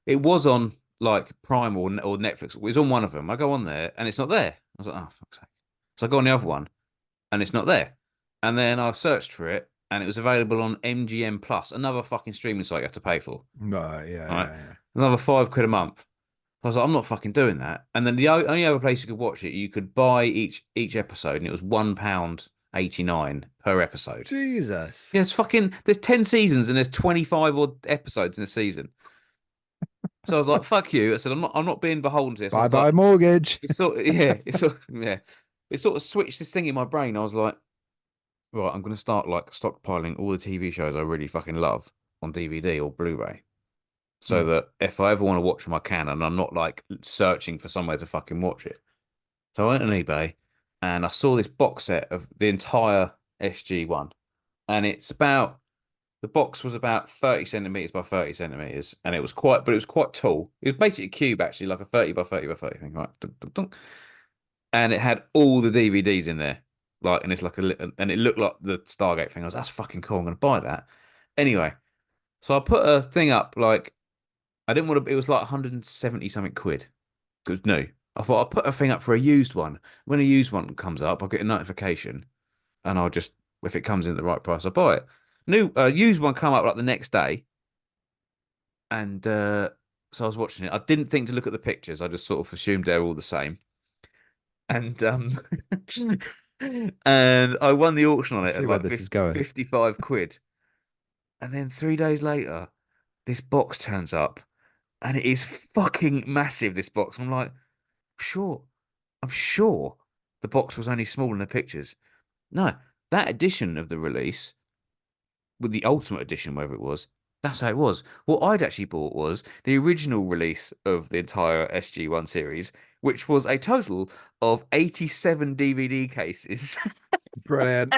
it was on like Prime or Netflix. It was on one of them. I go on there and it's not there. I was like, oh, fuck's sake. So I go on the other one and it's not there. And then I searched for it and it was available on MGM Plus, another fucking streaming site you have to pay for. Right. Yeah. All right. Yeah. Yeah. Another £5 a month. I was like, I'm not fucking doing that. And then the only other place you could watch it, you could buy each episode, and it was £1.89 per episode. Jesus. Yeah, it's fucking. There's 10 seasons, and there's 25 odd episodes in a season. So I was like, "Fuck you!" I said, I'm not being beholden to this." I Bye was like, bye mortgage. It sort of switched this thing in my brain. I was like, right, I'm gonna start like stockpiling all the TV shows I really fucking love on DVD or Blu-ray, so Mm. that if I ever want to watch them, I can, and I'm not like searching for somewhere to fucking watch it. So I went on eBay and I saw this box set of the entire SG one. And the box was about 30 centimeters by 30 centimeters. And but it was quite tall. It was basically a cube, actually, like a 30 by 30 by 30 thing, right? Dunk, dunk, dunk. And it had all the DVDs in there. And it's like and it looked like the Stargate thing. I was, that's fucking cool. I'm going to buy that. Anyway, so I put a thing up, like, I didn't want to, it was like 170 something quid. It was new. I thought I'll put a thing up for a used one. When a used one comes up, I'll get a notification, and I'll just if it comes in at the right price, I'll buy it. New used one come up like the next day, and so I was watching it. I didn't think to look at the pictures. I just sort of assumed they're all the same, and and I won the auction on I it see at where like this is going. 55 quid, and then 3 days later. this box turns up, and it is fucking massive. This box. I'm like, sure, I'm sure the box was only small in the pictures. No, that edition of the release, with the Ultimate Edition, whether it was, that's how it was. What I'd actually bought was the original release of the entire SG-1 series, which was a total of 87 DVD cases. Brilliant.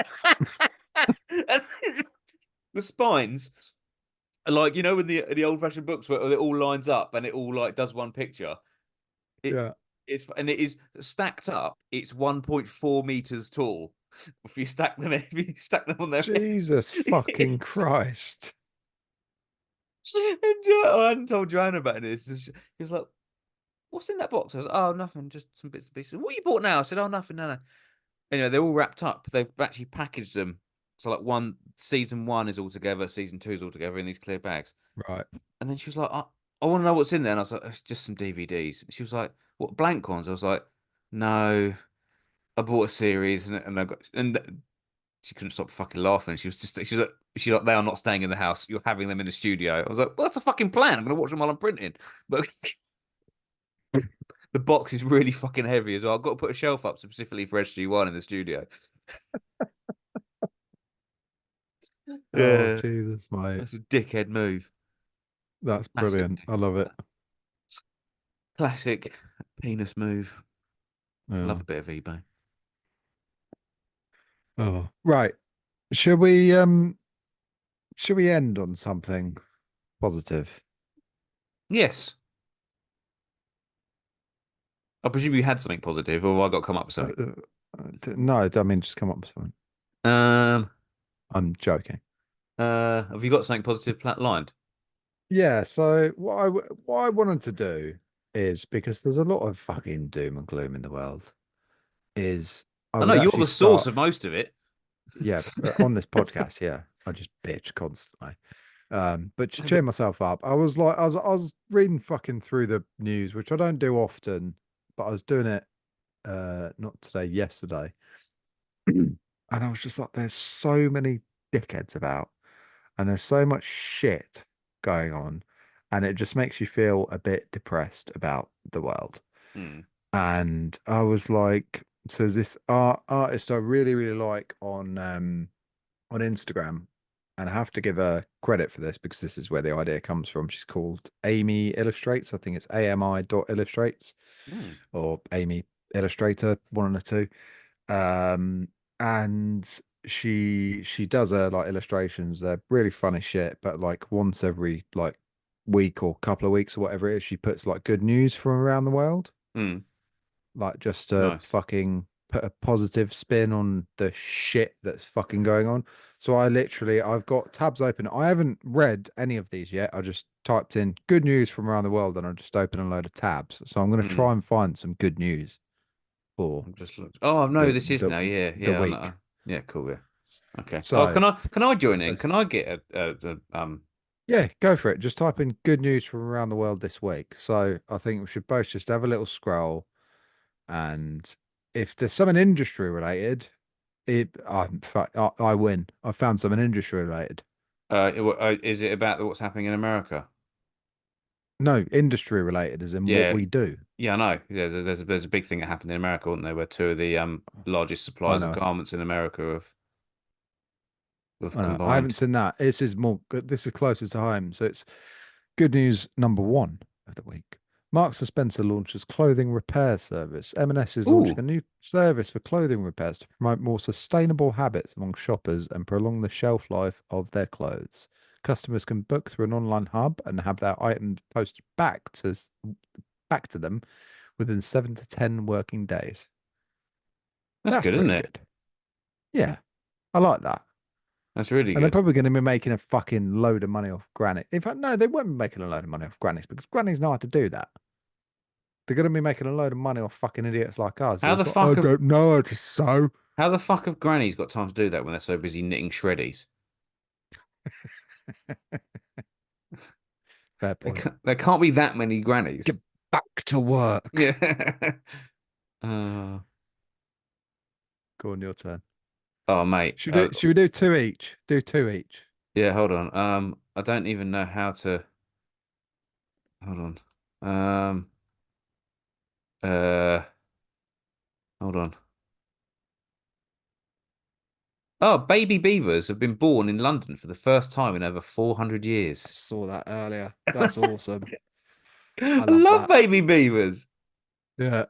And the spines are like, with the old-fashioned books where it all lines up and it all like does one picture. It Yeah. it is stacked up. It's 1.4 meters tall. If you stack them on their heads, Jesus fucking Christ. And I hadn't told Joanna about this. And she was like, "What's in that box?" I was like, "Oh, nothing, just some bits and pieces." "What you bought now?" I said, "Oh, nothing, no, no." Anyway, they're all wrapped up. They've actually packaged them. So like season one is all together, season two is all together in these clear bags. Right. And then she was like, "I want to know what's in there." And I was like, "It's just some DVDs." She was like, "What, blank ones?" I was like, "No, I bought a series and I got and." She couldn't stop fucking laughing. She's like, "They are not staying in the house. You're having them in the studio." I was like, "Well, that's a fucking plan. I'm gonna watch them while I'm printing." But the box is really fucking heavy as well. I've got to put a shelf up specifically for SG-1 in the studio. Oh, Yeah, Jesus, mate. that's a dickhead move. That's Massive brilliant. I dickhead love move. it. Classic penis move. Love Oh. a bit of eBay. Oh. Right. Should we end on something positive? Yes. I presume you had something positive, or have I got to come up with Uh, something? uh, no, I mean just come up with something. Um, I'm joking. have you got something positive lined? Yeah, so what I wanted to do is, because there's a lot of fucking doom and gloom in the world, is I I know would you're actually the source start, of most of it. yeah, on this podcast, yeah. I just bitch constantly. But to cheer myself up, I was reading fucking through the news, which I don't do often, but I was doing it not today, yesterday. And I was just like, there's so many dickheads about, and there's so much shit going on, and it just makes you feel a bit depressed about the world. Hmm. And I was like, so there's this artist I really, really like on Instagram, and I have to give her credit for this because this is where the idea comes from. She's called Amy Illustrates. I think it's AMI.illustrates Hmm. or Amy Illustrator, one of the two. And she does her like illustrations. They're really funny shit, but like once every like week or couple of weeks or whatever it is, she puts like good news from around the world, Hmm. like just to Nice. fucking put a positive spin on the shit that's fucking going on. So I've got tabs open. I haven't read any of these yet. I just typed in good news from around the world and I just opened a load of tabs. So I'm going to Hmm. try and find some good news for I'm just looked. Oh no, the this is the now. Yeah, the yeah. I know. week. Yeah, cool. Yeah. Okay. Oh, So can I join in? there's Can I get the yeah, go for it. Just type in good news from around the world this week. So I think we should both just have a little scroll, and if there's something industry related, I win. I found something industry related. is it about what's happening in America? No, industry related as in what Yeah, we do. yeah, I know. Yeah, there's a big thing that happened in America, wasn't there? Where two of the largest I suppliers of know. garments in America have I know. I haven't combined. seen that. This is more. This is closer to home. So it's good news number one of the week. Marks and Spencer launches clothing repair service. M&S is launching a Ooh, new service for clothing repairs to promote more sustainable habits among shoppers and prolong the shelf life of their clothes. Customers can book through an online hub and have their items posted back to them within 7 to 10 working days. that's That's good, isn't pretty it? good. Yeah, I like that. That's really And they're good. probably going to be making a fucking load of money off Granny. In fact, no, they won't be making a load of money off Grannies because Grannies know how to do that. They're going to be making a load of money off fucking idiots like us. How It's the like, I fuck have don't know how to sew. how the fuck have grannies got time to do that when they're so busy knitting shreddies? Fair point. There can't be that many Get grannies. back to work. Yeah. uh, Go on, your turn. oh, mate. Should we do two each? Do two each. Yeah, hold on. I don't even know how to. Hold on. Um. Uh. Hold on. Oh, baby beavers have been born in London for the first time in over 400 I years. saw that earlier. That's awesome. I I love love that. baby beavers. Yeah.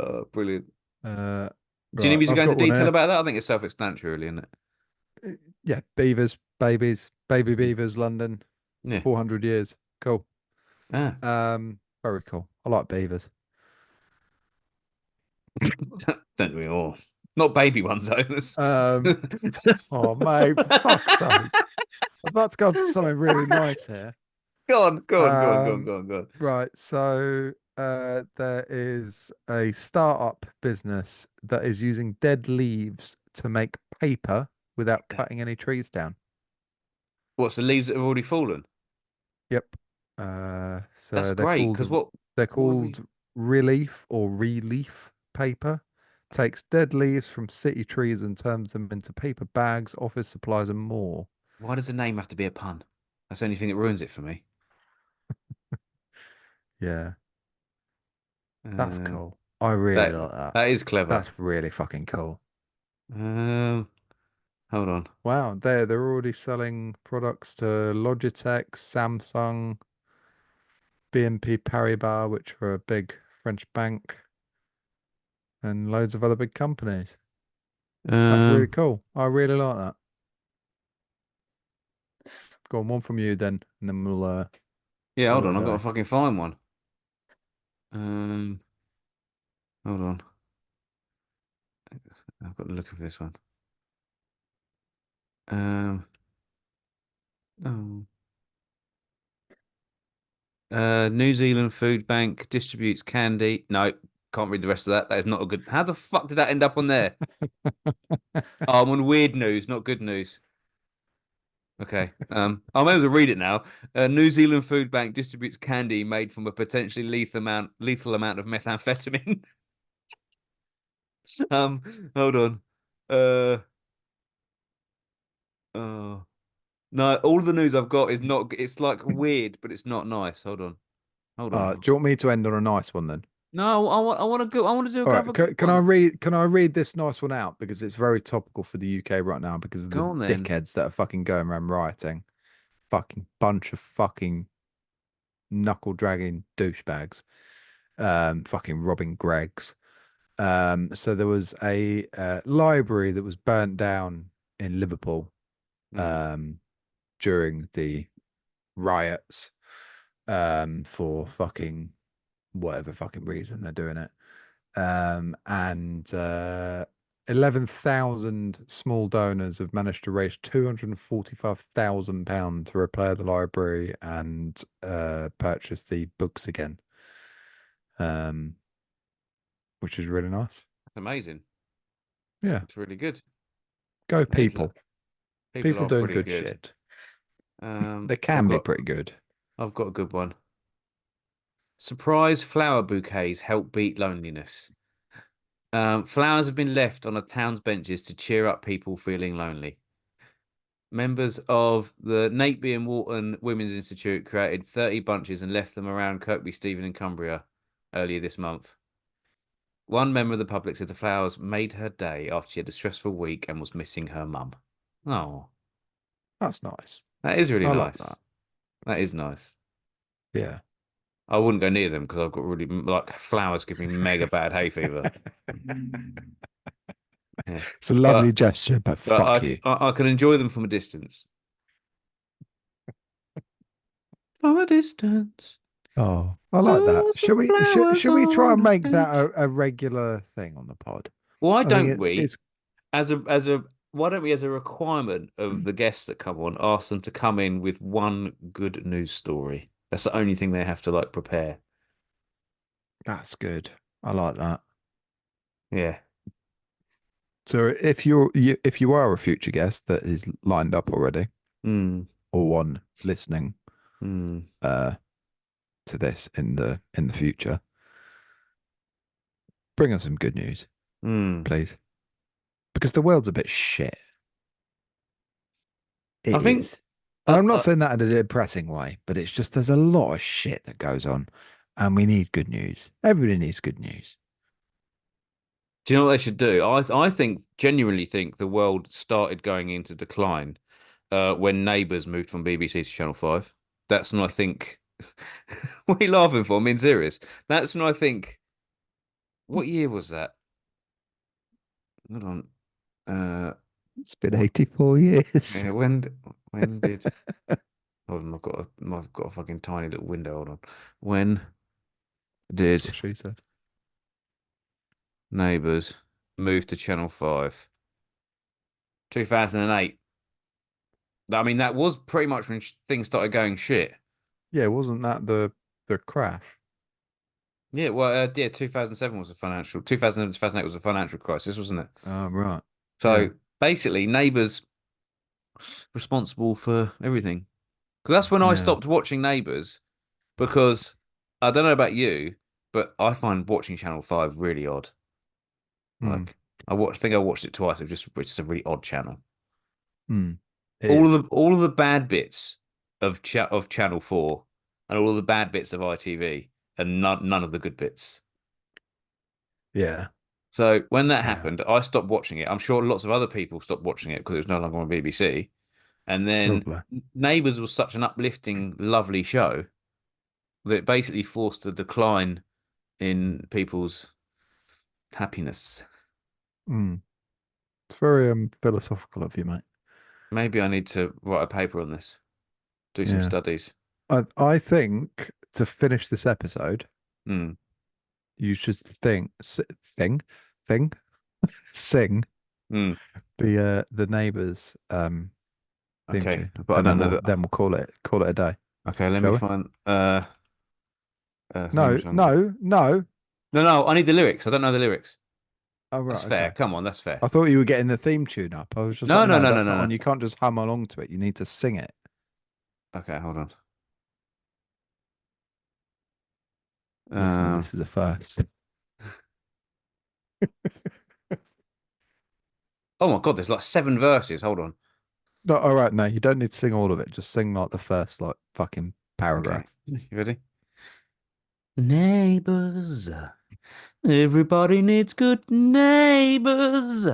Oh, brilliant. Uh, Do you need right. me to go I've into got one detail here. about that? I think it's self-explanatory, really, isn't it? Yeah. Beavers, babies, baby Mm. beavers, London, Yeah. 400 years. Cool. Ah. Very cool. I like beavers. Don't we all? Not baby ones, though. Um, oh, mate, for fuck's sake. I was about to go on to something really nice here. Go on, go on, go on, go on, Um, go on, go on. right. So, there is a startup business that is using dead leaves to make paper without cutting any trees down. What's the leaves that have already fallen? Yep. That's So great, because they're what are we? called relief or relief paper. Takes dead leaves from city trees and turns them into paper bags, office supplies, and more. Why does the name have to be a pun? That's the only thing that ruins it for me. Yeah, that's Um, cool. I really that like that. that is clever. That's really fucking cool. Um, hold on. Wow, they're already selling products to Logitech, Samsung, BNP Paribas, which are a big French bank, and loads of other big companies. That's really Um, cool. I really like that. Go on, one from you then, and then we'll yeah, hold call it on. a I've got to day. fucking find one. Um, hold on. I've got to look for this one. Um, oh. New Zealand Food Bank distributes candy. No, can't read the rest of that. That is not a good. How the fuck did that end up on there? Oh, I'm on weird news, not good news. Okay. I may as well read it now. New Zealand Food Bank distributes candy made from a potentially lethal amount of methamphetamine. Um, hold on. Uh, oh no, all the news I've got is not. It's like weird, but it's not nice. Hold on. Hold on. Do you want me to end on a nice one then? No, I want to go. I want to do All have right, a good can I one. read? Can I read this nice one out because it's very topical for the UK right now because of the Go on then. dickheads that are fucking going around rioting, fucking bunch of fucking knuckle dragging douchebags, fucking robbing Greggs. So there was a library that was burnt down in Liverpool, Hmm. um, during the riots, for fucking whatever fucking reason they're doing it. And 11,000 small donors have managed to raise £245,000 to repair the library and purchase the books again, um, which is really nice. That's amazing. Yeah, It's really good. go That is, people. people People are doing pretty good good. shit. They I've can be got pretty good. I've got a good one. Surprise flower bouquets help beat loneliness. Flowers have been left on a town's benches to cheer up people feeling lonely. Members of the Nateby and Walton Women's Institute created 30 bunches and left them around Kirkby Stephen in Cumbria earlier this month. One member of the public said the flowers made her day after she had a stressful week and was missing her mum. Oh, That's nice. that is really I like that. nice. That is nice. Yeah. I wouldn't go near them because I've got really like flowers give me mega bad hay fever. Yeah, It's a lovely but gesture, but but fuck you. I can enjoy them from a distance. From a distance, Oh, I like that. saw some flowers Should we try and on a make that bench. a regular thing on the pod? Why I think don't we, it's as a why don't we, as a requirement of the guests that come on, ask them to come in with one good news story? That's the only thing they have to like prepare. that's good. I like that. Yeah. So if you are a future guest that is lined up already, Hmm. or one listening Hmm. uh to this in the future, bring us some good news, Hmm. please. Because the world's a bit shit. I It think is. And I'm not saying that in a depressing way, but it's just there's a lot of shit that goes on, and we need good news. Everybody needs good news. Do you know what they should do? I think genuinely think the world started going into decline when Neighbours moved from BBC to Channel 5. That's when I think. What are you laughing for? I'm being serious. That's when I think. What year was that? Hold on. It's been What? 84 years. Yeah, when did? Hold on, I've got a fucking tiny little window. Hold on. When That's did what she said. Neighbours move to Channel 5? 2008. I mean, that was pretty much when things started going shit. Yeah, wasn't that the crash? Yeah, well, yeah, 2007 was a financial, 2007, 2008 was a financial crisis, wasn't it? Oh, right. Yeah. So basically, Neighbours responsible for everything. Because that's when I Yeah. stopped watching Neighbours because I don't know about you, but I find watching Channel 5 really odd. Hmm. Like, I think I watched it twice. It's just a really odd channel. Hmm. It is. All of the bad bits of Channel 4 and all of the bad bits of ITV and none of the good bits. Yeah. So when that Yeah. happened, I stopped watching it. I'm sure lots of other people stopped watching it because it was no longer on BBC. And then Probably. Neighbours was such an uplifting, lovely show that it basically forced a decline in people's happiness. Hmm. It's very philosophical of you, mate. Maybe I need to write a paper on this, do some Yeah. studies. I think to finish this episode, Hmm. you should thing, sing Hmm. the neighbors theme Okay, tune, but I and don't know that. then we'll call it a day. Okay, let me Shall we? find theme No, song. no, no. No, I need the lyrics. I don't know the lyrics. Oh That's right, fair. okay. Come on, that's fair. I thought you were getting the theme tune up. I was just No, like, no, no, no, no, that's no, not on. no. You can't just hum along to it. You need to sing it. Okay, hold on. Listen, Uh, this is a first. oh my God, there's like 7 verses. Hold on. No, all right, no, you don't need to sing all of it. Just sing like the first like fucking Okay, paragraph. you ready? Neighbors, everybody needs good neighbors.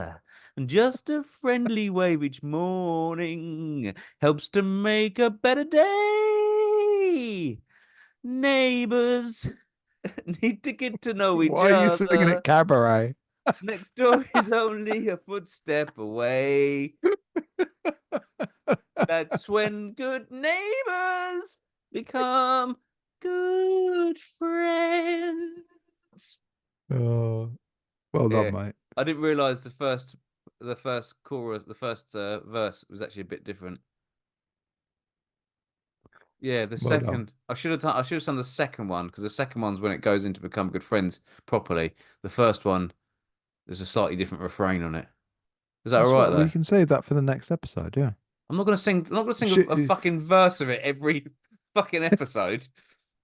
Just a friendly wave each morning helps to make a better day. Neighbors need to get to know each Why are you singing other. it cabaret? Next door is only a footstep away. That's when good neighbors become good friends. Oh, well Yeah, done, mate. I didn't realize the first chorus, the first verse was actually a bit different. Yeah, the Well done. second I should have done the second one because the second one's when it goes into become good friends properly. The first one there's a slightly different refrain on it. Is that all That's right right. Well, though? you can save that for the next episode. Yeah. I'm not gonna sing. I'm not gonna sing a Shit. fucking verse of it every fucking episode.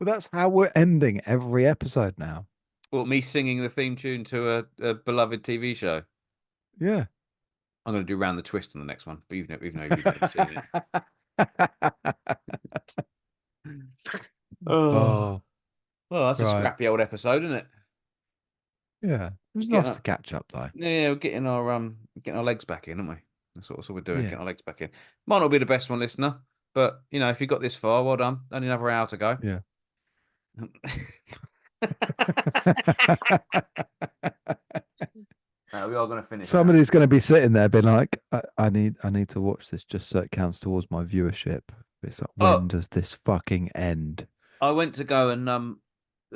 But that's how we're ending every episode now. Or me singing the theme tune to a beloved TV show. Yeah. I'm gonna do Round the Twist on the next one, but you've never seen it. Oh, Oh, well, that's a right. scrappy old episode, isn't it? Yeah. It was Getting nice our, to catch up, though. yeah, we're getting our legs back in, aren't we? That's what we're doing, Yeah. getting our legs back in. Might not be the best one, listener, but you know, if you got this far, well done. Only another hour to go. Yeah. No, we are going to finish now. Somebody's going to be sitting there being like, I need to watch this just so it counts towards my viewership. It's like, when Oh, does this fucking end? I went to go and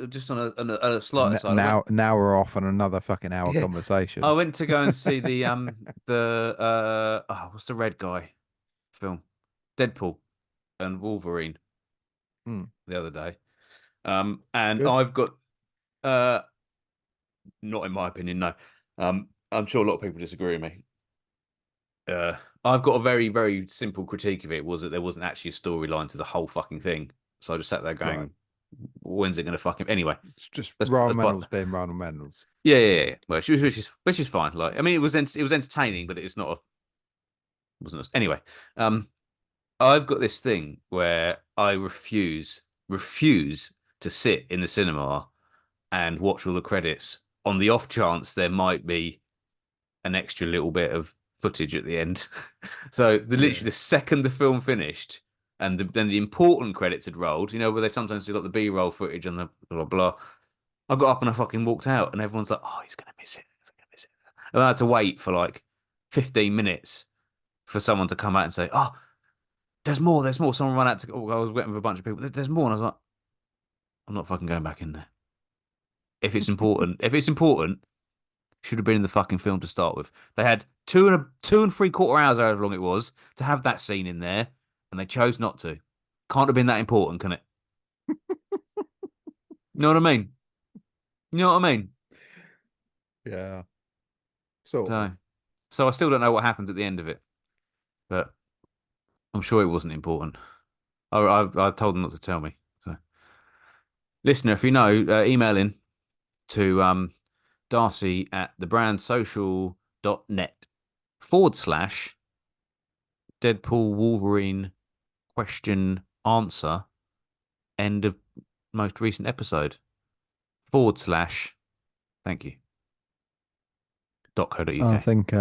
just on a slight And aside, I went now we're off on another fucking hour yeah, I conversation. went to go and see the what's the red guy film? Deadpool and Wolverine Hmm. the other day. And Good. I've got not in my opinion, no. I'm sure a lot of people disagree with me. I've got a very, very simple critique of it was that there wasn't actually a storyline to the whole fucking thing. So I just sat there going, Right. when's it going to fucking anyway? It's just That's, Ryan that's but Reynolds being Ryan Reynolds. yeah. Well, which is fine. Like, I mean, it was entertaining, but it's not. Wasn't anyway. I've got this thing where I refuse to sit in the cinema and watch all the credits on the off chance there might be an extra little bit of footage at the end. So literally the second the film finished and then the important credits had rolled, where they sometimes do like the B-roll footage and the blah blah. I got up and I fucking walked out, and everyone's like, "Oh, he's gonna miss it. He's gonna miss it." And I had to wait for like 15 minutes for someone to come out and say, "Oh, there's more. There's more." Someone ran out to. Oh, I was waiting for a bunch of people. There's more, and I was like, "I'm not fucking going back in there. If it's important, should have been in the fucking film to start with. They had 2.75 hours, however long it was, to have that scene in there, and they chose not to. Can't have been that important, can it? You know what I mean? You know what I mean? Yeah. So So I still don't know what happened at the end of it, but I'm sure it wasn't important. I told them not to tell me. So, listener, if you know, email in to Darcy at thebrandsocial.net/Deadpool Wolverine question answer end of most recent episode / thank you .co.uk. I think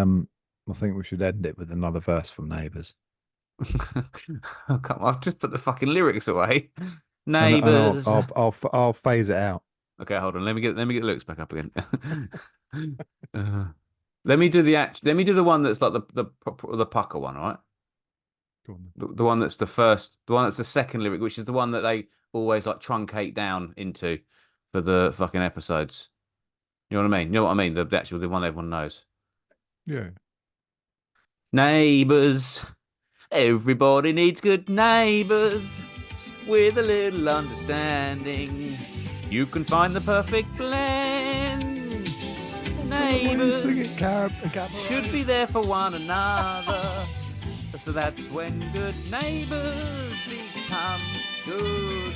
we should end it with another verse from Neighbours. Oh, come on, I've just put the fucking lyrics away. And Neighbours. I'll phase it out. Okay, hold on. Let me get the lyrics back up again. Let me do the one that's like the pucker one, all right? The one that's the first, the one that's the second lyric, which is the one that they always like truncate down into for the fucking episodes. You know what I mean? You know what I mean? The one everyone knows. Yeah. Neighbours. Everybody needs good neighbours with a little understanding. You can find the perfect blend. Neighbours should be there for one another. So that's when good neighbours become good